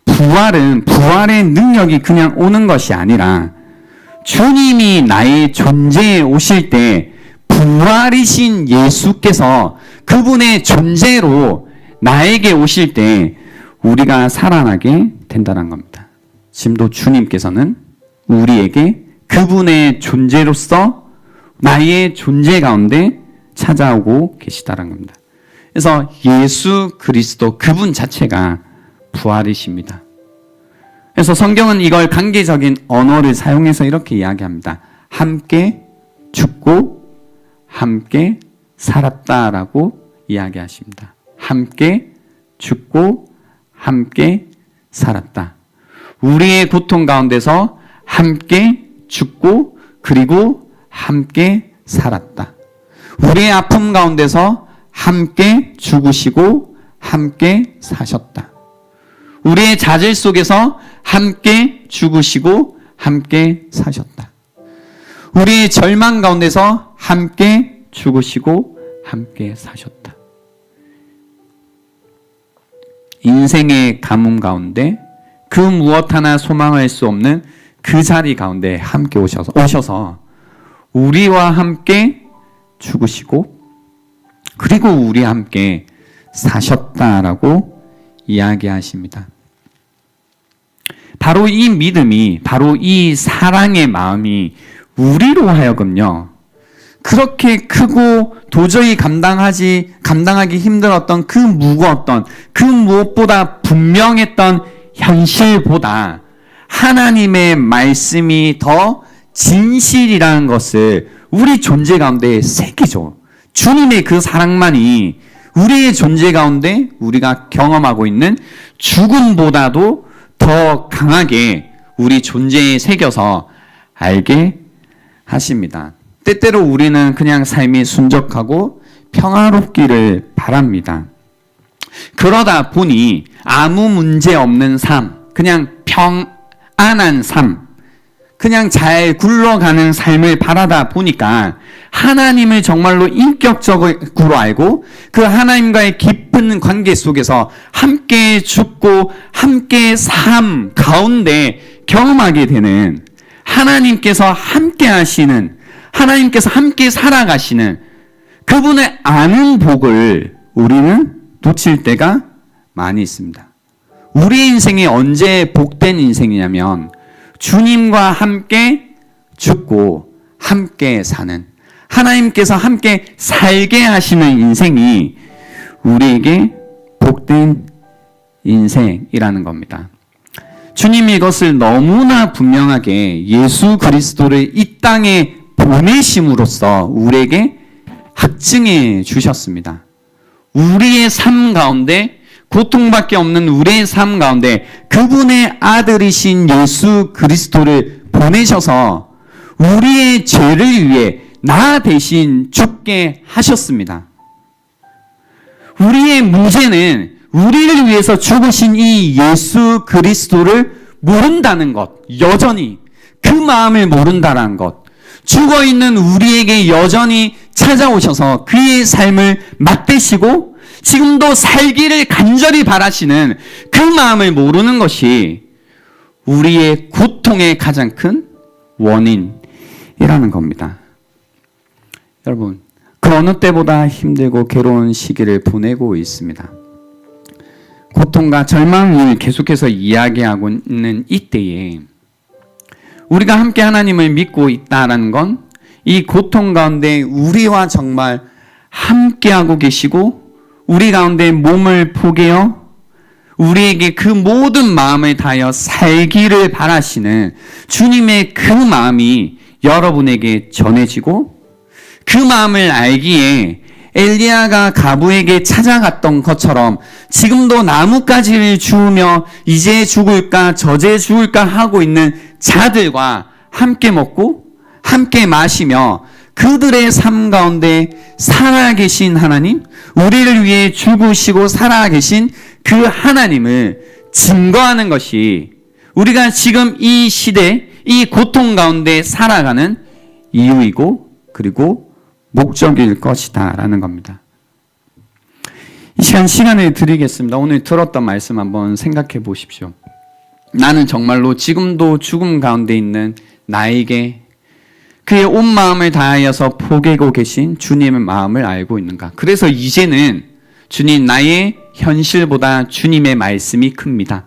S4: 부활의 능력이 그냥 오는 것이 아니라 주님이 나의 존재에 오실 때 부활이신 예수께서 그분의 존재로 나에게 오실 때 우리가 살아나게 된다는 겁니다. 지금도 주님께서는 우리에게 그분의 존재로서 나의 존재 가운데 찾아오고 계시다는 겁니다. 그래서 예수 그리스도 그분 자체가 부활이십니다. 그래서 성경은 이걸 관계적인 언어를 사용해서 이렇게 이야기합니다. 함께 죽고 함께 살았다라고 이야기하십니다. 함께 죽고 함께 살았다. 우리의 고통 가운데서 함께 죽고 그리고 함께 살았다. 우리의 아픔 가운데서 함께 죽으시고 함께 사셨다. 우리의 좌절 속에서 함께 죽으시고 함께 사셨다. 우리의 절망 가운데서 함께 죽으시고 함께 사셨다. 인생의 가뭄 가운데 그 무엇 하나 소망할 수 없는 그 자리 가운데 함께 오셔서 우리와 함께 죽으시고 그리고 우리와 함께 사셨다라고 이야기하십니다. 바로 이 믿음이, 바로 이 사랑의 마음이 우리로 하여금요, 그렇게 크고 도저히 감당하기 힘들었던 그 무거웠던 그 무엇보다 분명했던 현실보다 하나님의 말씀이 더 진실이라는 것을 우리 존재 가운데 새기죠. 주님의 그 사랑만이 우리의 존재 가운데 우리가 경험하고 있는 죽음보다도 더 강하게 우리 존재에 새겨서 알게 하십니다. 때때로 우리는 그냥 삶이 순적하고 평화롭기를 바랍니다. 그러다 보니 아무 문제 없는 삶, 그냥 평안한 삶, 그냥 잘 굴러가는 삶을 바라다 보니까 하나님을 정말로 인격적으로 알고 그 하나님과의 깊은 관계 속에서 함께 죽고 함께 삶 가운데 경험하게 되는 하나님께서 함께 하시는, 하나님께서 함께 살아가시는 그분을 아는 복을 우리는 놓칠 때가 많이 있습니다. 우리 인생이 언제 복된 인생이냐면 주님과 함께 죽고 함께 사는, 하나님께서 함께 살게 하시는 인생이 우리에게 복된 인생이라는 겁니다. 주님이 이것을 너무나 분명하게 예수 그리스도를 이 땅에 보내심으로써 우리에게 확증해 주셨습니다. 우리의 삶 가운데 고통밖에 없는 우리의 삶 가운데 그분의 아들이신 예수 그리스도를 보내셔서 우리의 죄를 위해 나 대신 죽게 하셨습니다. 우리의 문제는 우리를 위해서 죽으신 이 예수 그리스도를 모른다는 것, 여전히 그 마음을 모른다는 것, 죽어있는 우리에게 여전히 찾아오셔서 그의 삶을 맞대시고 지금도 살기를 간절히 바라시는 그 마음을 모르는 것이 우리의 고통의 가장 큰 원인이라는 겁니다. 여러분, 그 어느 때보다 힘들고 괴로운 시기를 보내고 있습니다. 고통과 절망을 계속해서 이야기하고 있는 이때에 우리가 함께 하나님을 믿고 있다는 건 이 고통 가운데 우리와 정말 함께하고 계시고 우리 가운데 몸을 포개어 우리에게 그 모든 마음을 다하여 살기를 바라시는 주님의 그 마음이 여러분에게 전해지고 그 마음을 알기에 엘리야가 가부에게 찾아갔던 것처럼 지금도 나뭇가지를 주우며 이제 죽을까 저제 죽을까 하고 있는 자들과 함께 먹고 함께 마시며 그들의 삶 가운데 살아계신 하나님, 우리를 위해 죽으시고 살아계신 그 하나님을 증거하는 것이 우리가 지금 이 시대, 이 고통 가운데 살아가는 이유이고 그리고 목적일 것이다 라는 겁니다. 이 시간을 드리겠습니다. 오늘 들었던 말씀 한번 생각해 보십시오. 나는 정말로 지금도 죽음 가운데 있는 나에게 그의 온 마음을 다하여서 포개고 계신 주님의 마음을 알고 있는가? 그래서 이제는 주님, 나의 현실보다 주님의 말씀이 큽니다.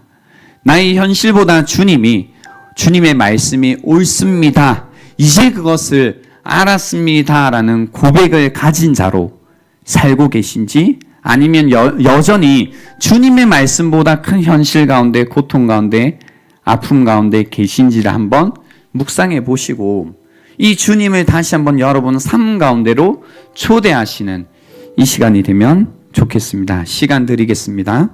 S4: 나의 현실보다 주님의 말씀이 옳습니다. 이제 그것을 알았습니다 라는 고백을 가진 자로 살고 계신지, 아니면 여전히 주님의 말씀보다 큰 현실 가운데, 고통 가운데, 아픔 가운데 계신지를 한번 묵상해 보시고 이 주님을 다시 한번 여러분 삶 가운데로 초대하시는 이 시간이 되면 좋겠습니다. 시간 드리겠습니다.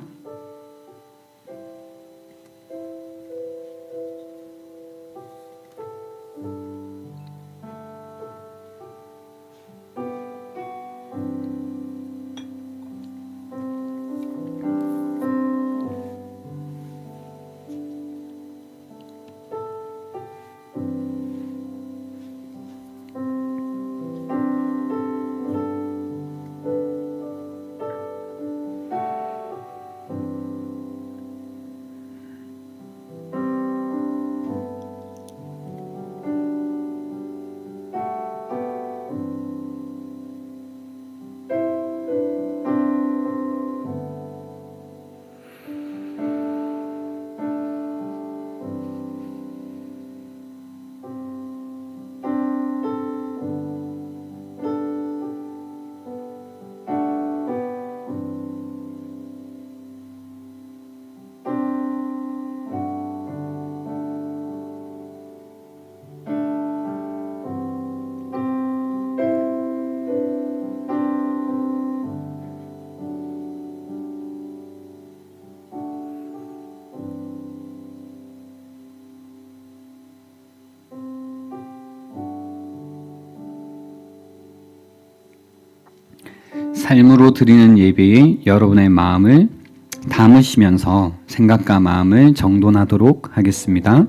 S4: 삶으로 드리는 예배에 여러분의 마음을 담으시면서 생각과 마음을 정돈하도록 하겠습니다.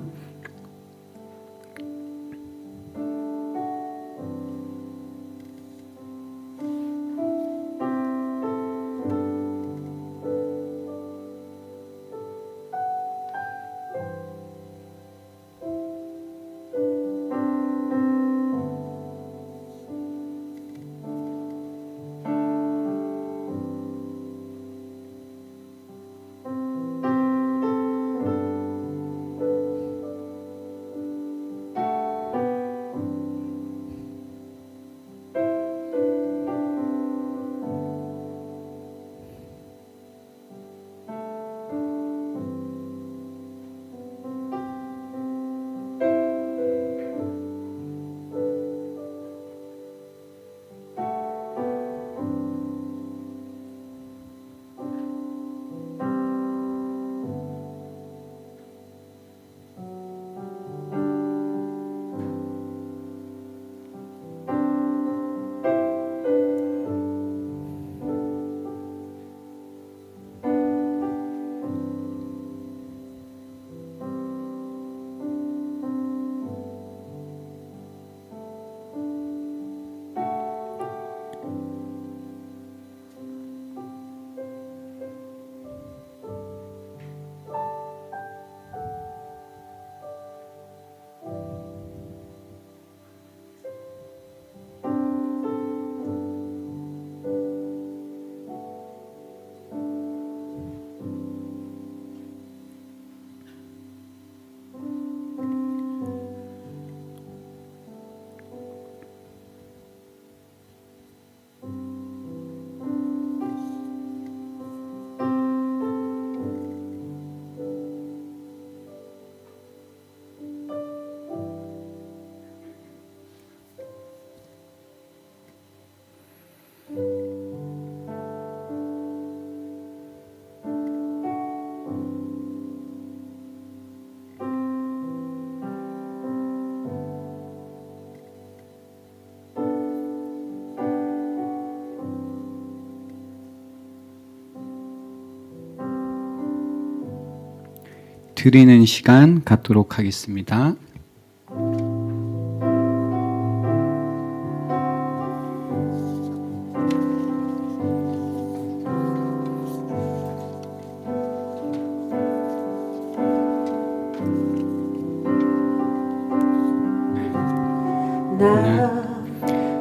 S4: 드리는 시간 갖도록 하겠습니다.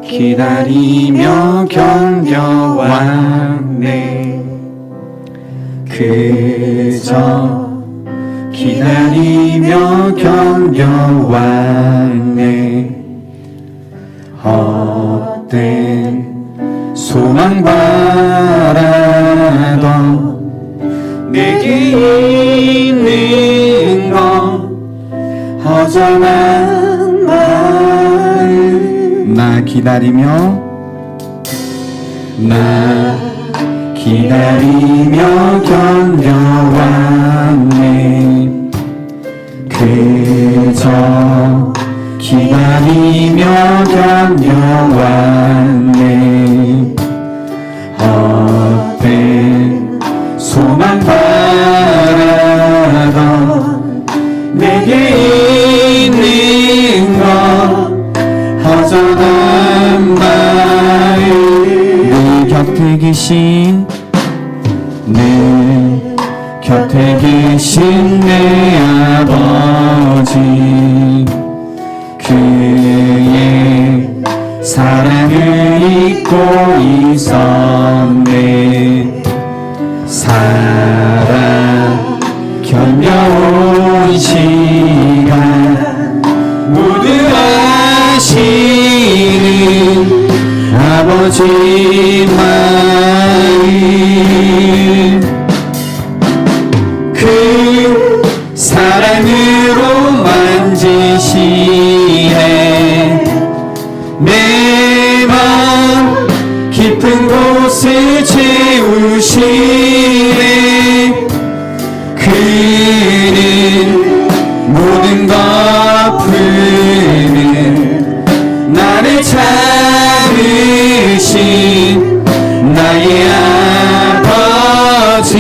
S4: 기다리며 견뎌왔네. 그저 기다리며 견뎌왔네. 헛된 소망 바라던 내게 있는 건 허전한 마음. 나 기다리며 견뎌왔네. 그저 기다리며 견뎌왔네. 헛된 소망 바라던 내게 있는 건 허전한 마음. 내 곁에 계신 내 아버지, 그의 사랑을 잊고 있었네. 살아 견뎌온 시간 모두 아시는 아버지 마음, 그 사랑으로 만지시네. 내 맘 깊은 곳을 채우시네. 그는 모든 것 푸는 나를 찾으신 나의 아버지,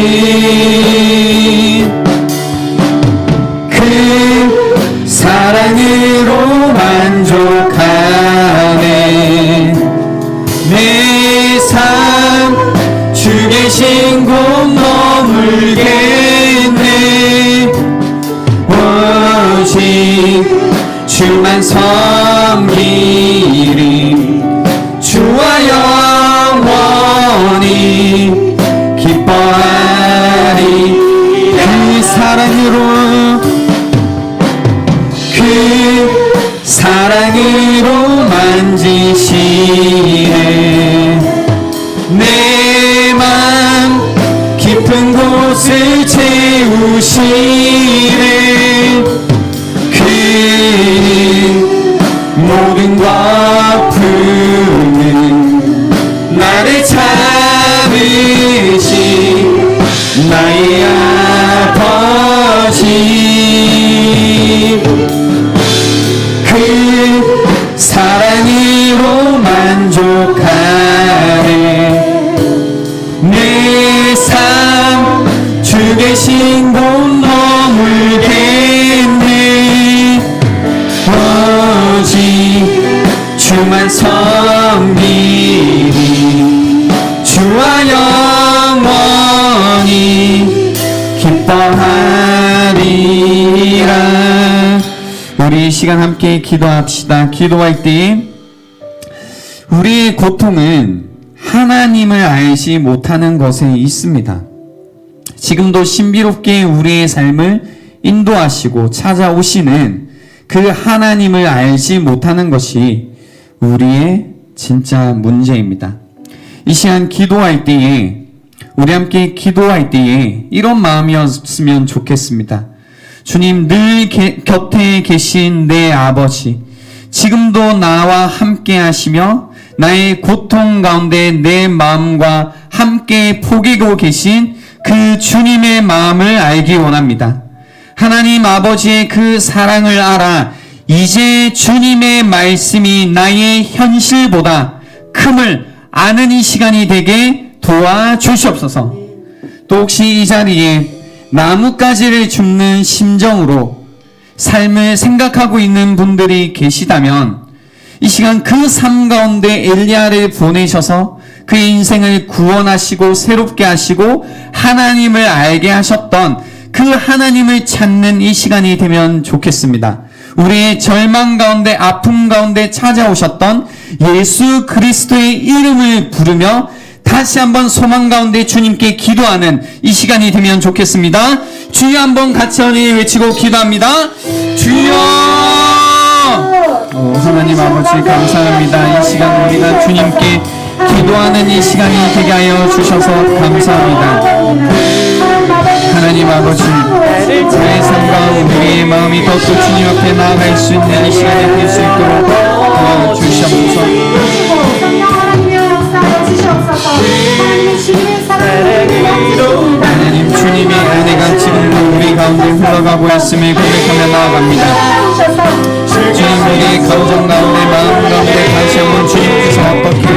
S4: 그 사랑으로 만족하네. 내 삶 주 계신 곳 머물겠네. 오직 주만 섬기리. 주와 영원히 기뻐하리. 그 사랑으로 만지시네. 내 맘 깊은 곳을 채우시네. 그는 모든 것 푸는 나를 참으신 나의 아버지, 그 사랑으로 만족하네. 내 삶 주 계신 곳 머물겠네. 오직 주만 섬기리. 주와 영원히 기뻐하리라. 우리 이 시간 함께 기도합시다. 기도할 때 우리의 고통은 하나님을 알지 못하는 것에 있습니다. 지금도 신비롭게 우리의 삶을 인도하시고 찾아오시는 그 하나님을 알지 못하는 것이 우리의 진짜 문제입니다. 이 시간 기도할 때에, 우리 함께 기도할 때에 이런 마음이었으면 좋겠습니다. 주님, 늘 곁에 계신 내 아버지, 지금도 나와 함께 하시며 나의 고통 가운데 내 마음과 함께 포기고 계신 그 주님의 마음을 알기 원합니다. 하나님 아버지의 그 사랑을 알아 이제 주님의 말씀이 나의 현실보다 큼을 아는 이 시간이 되게 도와주시옵소서. 또 혹시 이 자리에 나뭇가지를 줍는 심정으로 삶을 생각하고 있는 분들이 계시다면 이 시간 그 삶 가운데 엘리야를 보내셔서 그의 인생을 구원하시고 새롭게 하시고 하나님을 알게 하셨던 그 하나님을 찾는 이 시간이 되면 좋겠습니다. 우리의 절망 가운데 아픔 가운데 찾아오셨던 예수 그리스도의 이름을 부르며 다시 한번 소망 가운데 주님께 기도하는 이 시간이 되면 좋겠습니다. 주여 한번 같이 외치고 기도합니다. 주여! 하나님 아버지 감사합니다. 이 시간 우리가 주님께 기도하는 이 시간이 되게 하여 주셔서 감사합니다. 하나님 아버지, 우리의 삶과 우리의 마음이 더욱 주님 앞에 나아갈 수 있는 이 시간이 될 수 있도록 도와주시옵소서. 하나님 주님의 은혜가 지금도 우리 가운데 흘러가고 있음을 고백하며 나아갑니다. 주님 우리의 감정 가운데 마음 가운데 다시 한번 주님께서 어떻게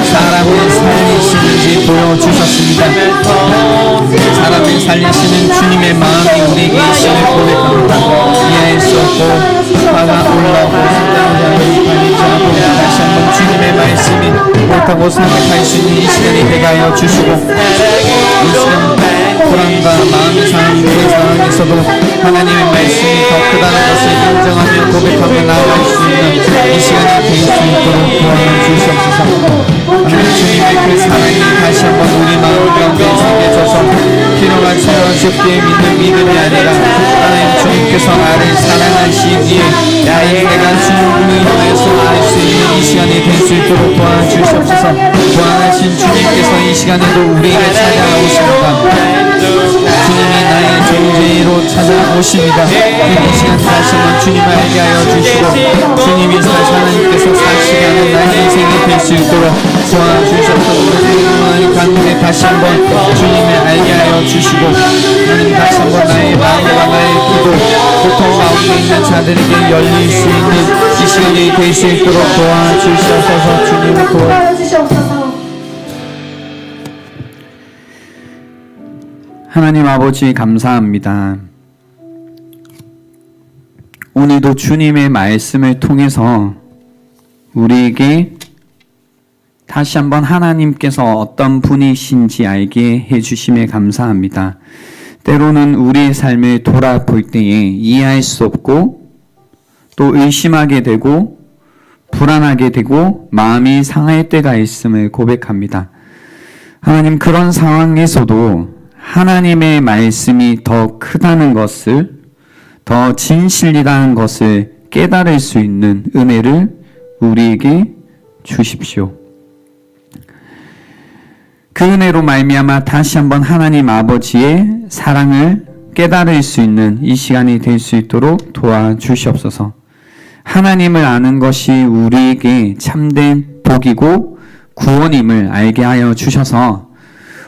S4: 사람을 살리시는지 보여주셨습니다. 사람을 살리시는 주님의 마음이 우리에게 있음을 고백합니다. 이해할 수 없고 화가 올라오고 싶다고 다시 한번 주님의 말씀이 옳다고 생각할 수 있는 이 시간이 되게 하여 주시고 이 시간 불안과 마음이 상한 우리 상황에서도 하나님의 말씀이 더 크다는 것을 인정하며 고백하며 나아갈 수 있는 이 시간이 될 수 있도록 도와주시옵소서. 하나님 주님의 그 사랑이 다시 한번 우리 마음 가운데 생겨져서 필요가 채워주기에 믿는 믿음이 아니라 하나님 주님께서 나를 사랑하시기에 내가 주님을 인해서 알 수 있는 이 시간이 될 수 있도록 도와주시옵소서. 구원하신 주님께서 이 시간에도 우리에게 찾아오십니다. 주님이 나의 존재로 찾아오십니다. 이 시간 다시 한번 주님을 알게 하여 주시고 주님이 하나님께서 사시게 하는 나의 인생이 될 수 있도록 도와주셔서 하나님 가운데 다시 한번 주님을 알게 하여 주시고 하나님 다시 한번 나의 마음과 나의 기도 고통 가운데 있는 자들에게 열릴 수 있는 이 시간이 될 수 있도록 도와주셔서 주님을 도와주시옵소서. 하나님 아버지 감사합니다. 오늘도 주님의 말씀을 통해서 우리에게 다시 한번 하나님께서 어떤 분이신지 알게 해주심에 감사합니다. 때로는 우리의 삶을 돌아볼 때에 이해할 수 없고 또 의심하게 되고 불안하게 되고 마음이 상할 때가 있음을 고백합니다. 하나님 그런 상황에서도 하나님의 말씀이 더 크다는 것을 더 진실이라는 것을 깨달을 수 있는 은혜를 우리에게 주십시오. 그 은혜로 말미암아 다시 한번 하나님 아버지의 사랑을 깨달을 수 있는 이 시간이 될 수 있도록 도와주시옵소서. 하나님을 아는 것이 우리에게 참된 복이고 구원임을 알게 하여 주셔서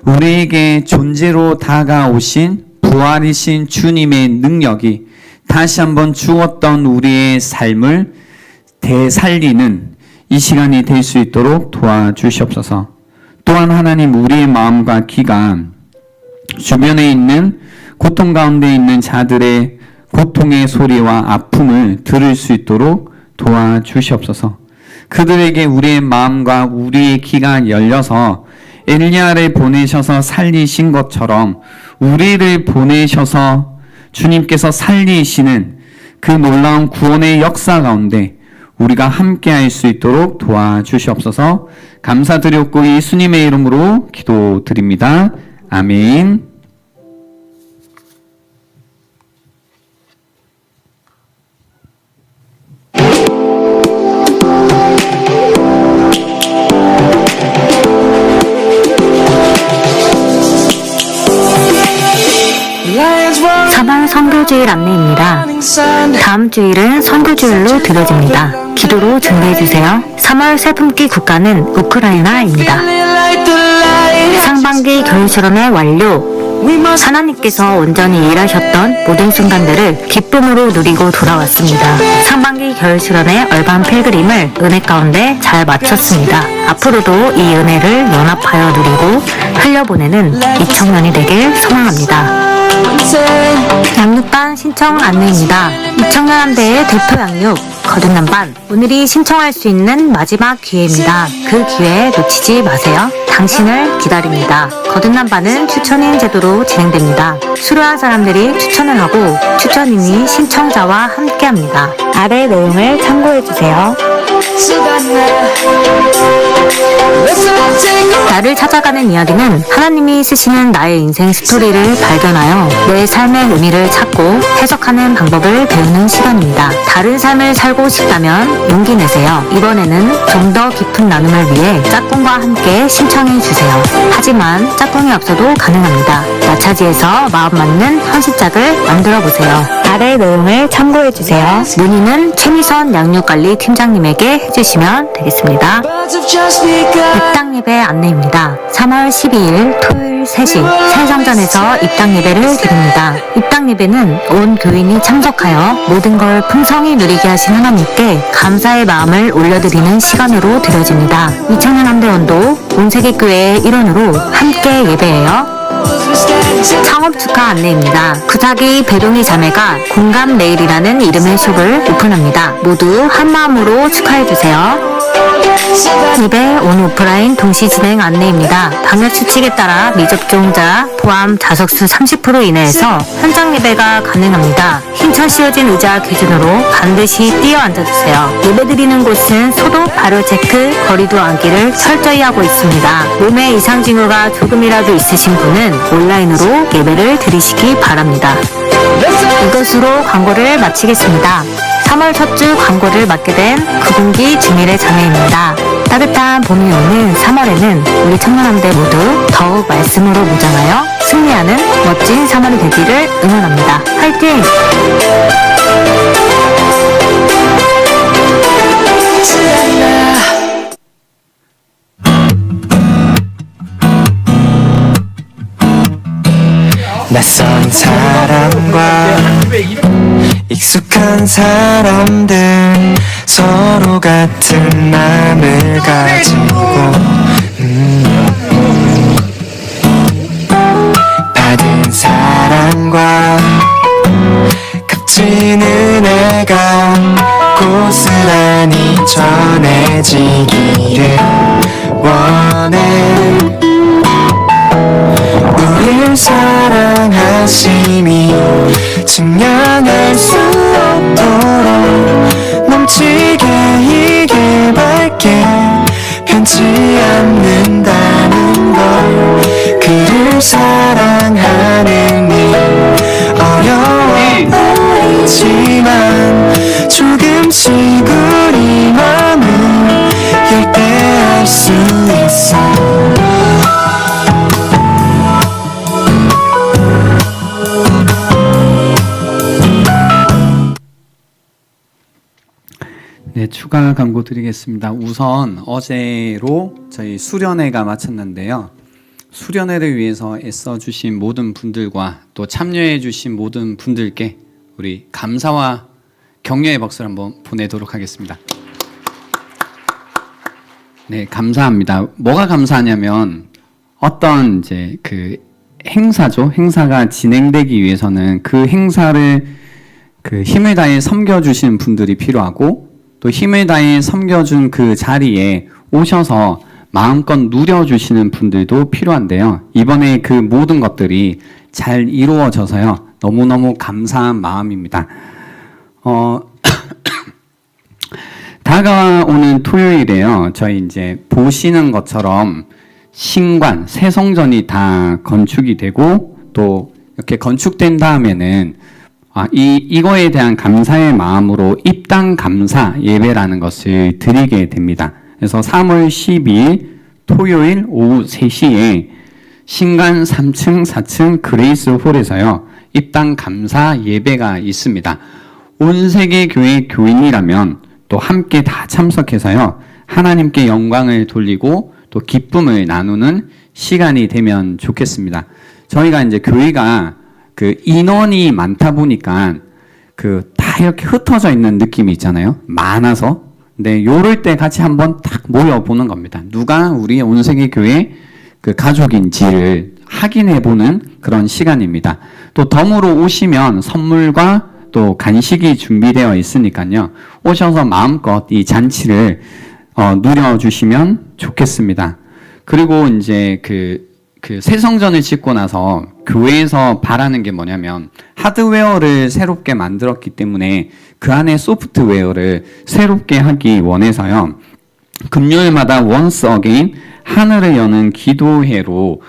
S4: 우리에게 존재로 다가오신 부활이신 주님의 능력이 다시 한번 주었던 우리의 삶을 되살리는 이 시간이 될 수 있도록 도와주시옵소서. 또한 하나님 우리의 마음과 귀가 주변에 있는 고통 가운데 있는 자들의 고통의 소리와 아픔을 들을 수 있도록 도와주시옵소서. 그들에게 우리의 마음과 우리의 귀가 열려서 엘리야를 보내셔서 살리신 것처럼 우리를 보내셔서 주님께서 살리시는 그 놀라운 구원의 역사 가운데 우리가 함께할 수 있도록 도와주시옵소서. 감사드렸고 예수님의 이름으로 기도드립니다. 아멘.
S5: 사방 선교주일 안내입니다. 다음 주일은 선교주일로 드려집니다. 기도로 준비해주세요. 3월 새품기 국가는 우크라이나입니다. 상반기 겨울실험의 완료. 하나님께서 온전히 일하셨던 모든 순간들을 기쁨으로 누리고 돌아왔습니다. 상반기 겨울실험의 얼반 필그림을 은혜 가운데 잘 마쳤습니다. 앞으로도 이 은혜를 연합하여 누리고 흘려보내는 2000년이 되길 소망합니다. 양육반 신청 안내입니다. 이청년함대의 대표 양육 거듭난 반, 오늘이 신청할 수 있는 마지막 기회입니다. 그 기회 놓치지 마세요. 당신을 기다립니다. 거듭난 반은 추천인 제도로 진행됩니다. 수료한 사람들이 추천을 하고 추천인이 신청자와 함께합니다. 아래 내용을 참고해주세요. 나를 찾아가는 이야기는 하나님이 쓰시는 나의 인생 스토리를 발견하여 내 삶의 의미를 찾고 해석하는 방법을 배우는 시간입니다. 다른 삶을 살고 싶다면 용기 내세요. 이번에는 좀 더 깊은 나눔을 위해 짝꿍과 함께 신청해 주세요. 하지만 짝꿍이 없어도 가능합니다. 나차지에서 마음 맞는 헌신짝을 만들어 보세요. 아래 내용을 참고해 주세요. 문의는 최미선 양육관리 팀장님에게 해주시면 되겠습니다. 입당 예배 안내입니다. 3월 12일 토요일 3시 새성전에서 입당 예배를 드립니다. 입당 예배는 온 교인이 참석하여 모든 걸 풍성히 누리게 하신 하나님께 감사의 마음을 올려드리는 시간으로 드려집니다. 이청년함대원도 온세계교회의 일원으로 함께 예배해요. 창업 축하 안내입니다. 구자기 배동희 자매가 공감 네일이라는 이름의 숍을 오픈합니다. 모두 한마음으로 축하해주세요. 예배 온 오프라인 동시 진행 안내입니다. 방역 수칙에 따라 미접종자 포함 좌석수 30% 이내에서 현장 예배가 가능합니다. 흰천 씌워진 의자 기준으로 반드시 뛰어 앉아주세요. 예배드리는 곳은 소독, 발효 체크, 거리두 안기를 철저히 하고 있습니다. 몸에 이상 징후가 조금이라도 있으신 분은 온라인으로 예배를 드리시기 바랍니다. 이것으로 광고를 마치겠습니다. 3월 첫 주 광고를 맡게 된 구분기 주밀의 자매입니다. 따뜻한 봄이 오는 3월에는 우리 청년함대 모두 더욱 말씀으로 무장하여 승리하는 멋진 3월이 되기를 응원합니다. 화이팅!
S2: 낯선 사람과 익숙한 사람들 서로 같은 마음을 가지고 받은 사랑과 값진 은혜가 고스란히 전해지기를 원해. 우릴 사랑하심이 증명할 수 없도록 넘치게 이게 밝게 변치 않는다는 걸. 그를 사랑하는 일 어려워 보이지만 조금씩 우리 맘을 열 때 알 수 있어.
S4: 네, 추가 광고 드리겠습니다. 우선 어제로 저희 수련회가 마쳤는데요. 수련회를 위해서 애써주신 모든 분들과 또 참여해주신 모든 분들께 우리 감사와 격려의 박수를 한번 보내도록 하겠습니다. 네, 감사합니다. 뭐가 감사하냐면 어떤 이제 그 행사죠. 행사가 진행되기 위해서는 그 행사를 그 힘을 다해 섬겨주시는 분들이 필요하고 또 힘을 다해 섬겨준 그 자리에 오셔서 마음껏 누려주시는 분들도 필요한데요. 이번에 그 모든 것들이 잘 이루어져서요. 너무너무 감사한 마음입니다. 다가오는 토요일에요. 저희 이제 보시는 것처럼 신관, 새성전이 다 건축이 되고 또 이렇게 건축된 다음에는 이거에 대한 감사의 마음으로 입당 감사 예배라는 것을 드리게 됩니다. 그래서 3월 12일 토요일 오후 3시에 신관 3층, 4층 그레이스 홀에서요. 입당 감사 예배가 있습니다. 온 세계 교회 교인이라면 또 함께 다 참석해서요. 하나님께 영광을 돌리고 또 기쁨을 나누는 시간이 되면 좋겠습니다. 저희가 이제 교회가 그 인원이 많다 보니까 그 다 이렇게 흩어져 있는 느낌이 있잖아요. 많아서. 근데 요럴 때 같이 한번 딱 모여 보는 겁니다. 누가 우리 온세계 교회 그 가족인지를 확인해보는 그런 시간입니다. 또 덤으로 오시면 선물과 또 간식이 준비되어 있으니까요. 오셔서 마음껏 이 잔치를 누려주시면 좋겠습니다. 그리고 이제 그 새성전을 짓고 나서 교회에서 바라는 게 뭐냐면 하드웨어를 새롭게 만들었기 때문에 그 안에 소프트웨어를 새롭게 하기 원해서요. 금요일마다 once again 하늘을 여는 기도회로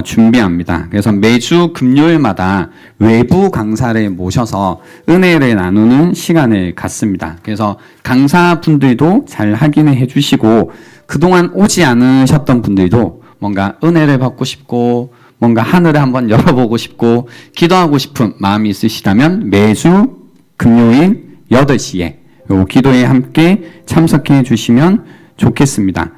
S4: 준비합니다. 그래서 매주 금요일마다 외부 강사를 모셔서 은혜를 나누는 시간을 갖습니다. 그래서 강사분들도 잘 확인해 주시고 그동안 오지 않으셨던 분들도 뭔가 은혜를 받고 싶고 뭔가 하늘을 한번 열어보고 싶고 기도하고 싶은 마음이 있으시다면 매주 금요일 8시에 요 기도에 함께 참석해 주시면 좋겠습니다.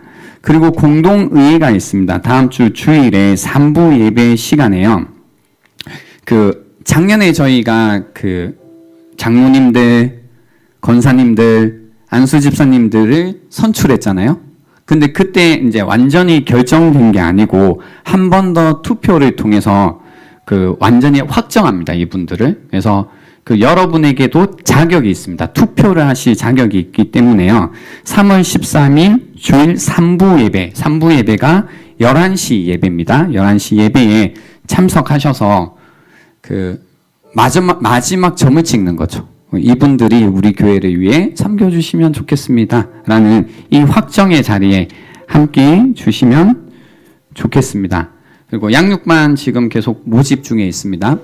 S4: 그리고 공동의회가 있습니다. 다음 주 주일에 3부 예배 시간에요. 작년에 저희가 장로님들, 권사님들, 안수집사님들을 선출했잖아요. 근데 그때 이제 완전히 결정된 게 아니고 한 번 더 투표를 통해서 완전히 확정합니다. 이분들을. 그래서 여러분에게도 자격이 있습니다. 투표를 하실 자격이 있기 때문에요. 3월 13일 주일 3부 예배가 11시 예배입니다. 11시 예배에 참석하셔서 마지막 점을 찍는 거죠. 이분들이 우리 교회를 위해 섬겨주시면 좋겠습니다. 라는 이 확정의 자리에 함께 주시면 좋겠습니다. 그리고 양육반 지금 계속 모집 중에 있습니다.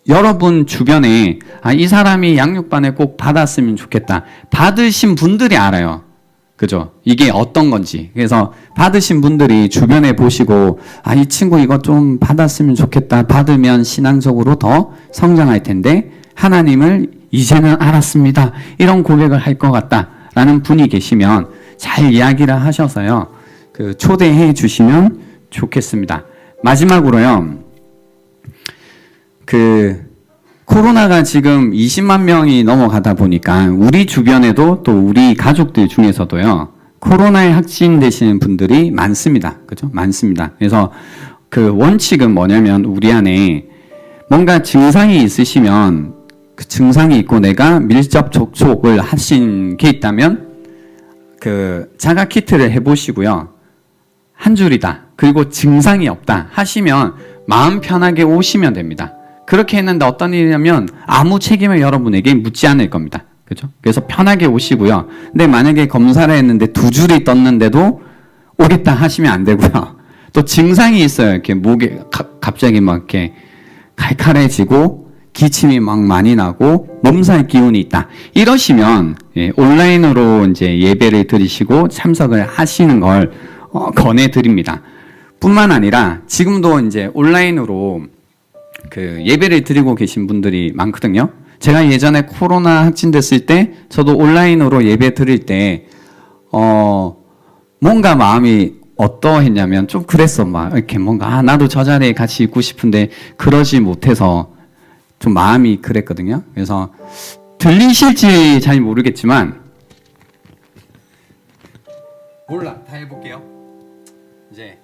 S4: 여러분 주변에 이 사람이 양육반을 꼭 받았으면 좋겠다. 받으신 분들이 알아요. 그죠? 이게 어떤 건지. 그래서 받으신 분들이 주변에 보시고 이 친구 이거 좀 받았으면 좋겠다. 받으면 신앙적으로 더 성장할 텐데 하나님을 이제는 알았습니다. 이런 고백을 할 것 같다라는 분이 계시면 잘 이야기를 하셔서요. 초대해 주시면 좋겠습니다. 마지막으로요. 코로나가 지금 20만 명이 넘어가다 보니까 우리 주변에도 또 우리 가족들 중에서도요. 코로나에 확진되시는 분들이 많습니다. 그죠? 많습니다. 그래서 원칙은 뭐냐면 우리 안에 뭔가 증상이 있으시면 그 증상이 있고 내가 밀접 접촉을 하신 게 있다면 자가 키트를 해보시고요. 한 줄이다. 그리고 증상이 없다 하시면 마음 편하게 오시면 됩니다. 그렇게 했는데 어떤 일이냐면 아무 책임을 여러분에게 묻지 않을 겁니다. 그죠? 그래서 편하게 오시고요. 근데 만약에 검사를 했는데 2줄이 떴는데도 오겠다 하시면 안 되고요. 또 증상이 있어요. 이렇게 목에 갑자기 막 이렇게 칼칼해지고 기침이 막 많이 나고 몸살 기운이 있다. 이러시면 온라인으로 이제 예배를 드리시고 참석을 하시는 걸 권해드립니다. 뿐만 아니라 지금도 이제 온라인으로 예배를 드리고 계신 분들이 많거든요. 제가 예전에 코로나 확진됐을 때 저도 온라인으로 예배 드릴 때 뭔가 마음이 어떠했냐면 좀 그랬어. 막 이렇게 뭔가 나도 저 자리에 같이 있고 싶은데 그러지 못해서 좀 마음이 그랬거든요. 그래서 들리실지 잘 모르겠지만 다 해볼게요. 이제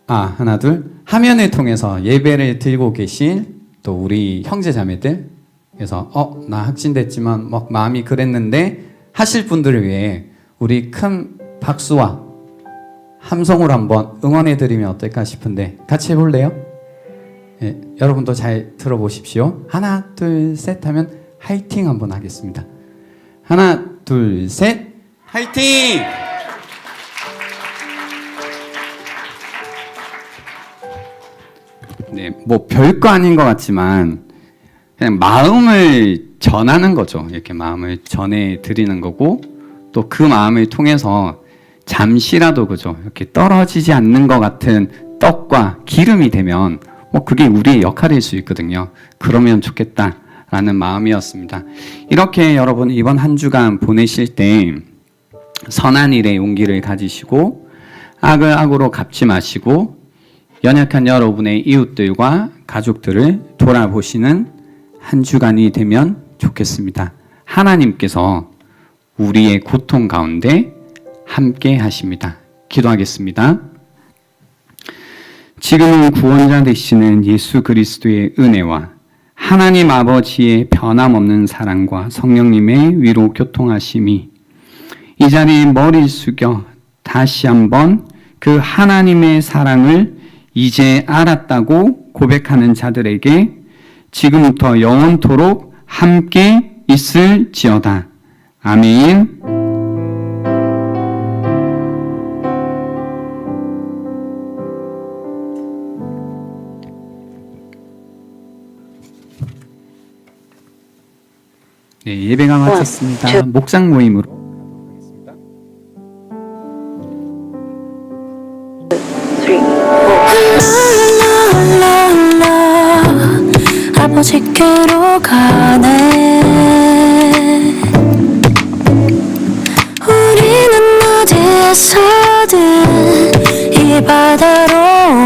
S4: 하나 둘 화면을 통해서 예배를 드리고 계신 또 우리 형제 자매들, 그래서 나 확진됐지만 막 마음이 그랬는데 하실 분들을 위해 우리 큰 박수와 함성으로 한번 응원해 드리면 어떨까 싶은데 같이 해볼래요? 여러분도 잘 들어보십시오. 하나 둘 셋 하면 화이팅 한번 하겠습니다. 하나 둘 셋 화이팅! 네, 별거 아닌 것 같지만 그냥 마음을 전하는 거죠. 이렇게 마음을 전해 드리는 거고 또 그 마음을 통해서 잠시라도 그죠. 이렇게 떨어지지 않는 것 같은 떡과 기름이 되면 그게 우리의 역할일 수 있거든요. 그러면 좋겠다라는 마음이었습니다. 이렇게 여러분 이번 한 주간 보내실 때 선한 일에 용기를 가지시고 악을 악으로 갚지 마시고 연약한 여러분의 이웃들과 가족들을 돌아보시는 한 주간이 되면 좋겠습니다. 하나님께서 우리의 고통 가운데 함께 하십니다. 기도하겠습니다. 지금은 구원자 되시는 예수 그리스도의 은혜와 하나님 아버지의 변함없는 사랑과 성령님의 위로 교통하심이 이 자리에 머리를 숙여 다시 한번 그 하나님의 사랑을 이제 알았다고 고백하는 자들에게 지금부터 영원토록 함께 있을지어다. 아멘. 네, 예배가 마쳤습니다. 목장 모임으로.
S6: 아버지께로 가네. 우리는 어디에서든 이 바다로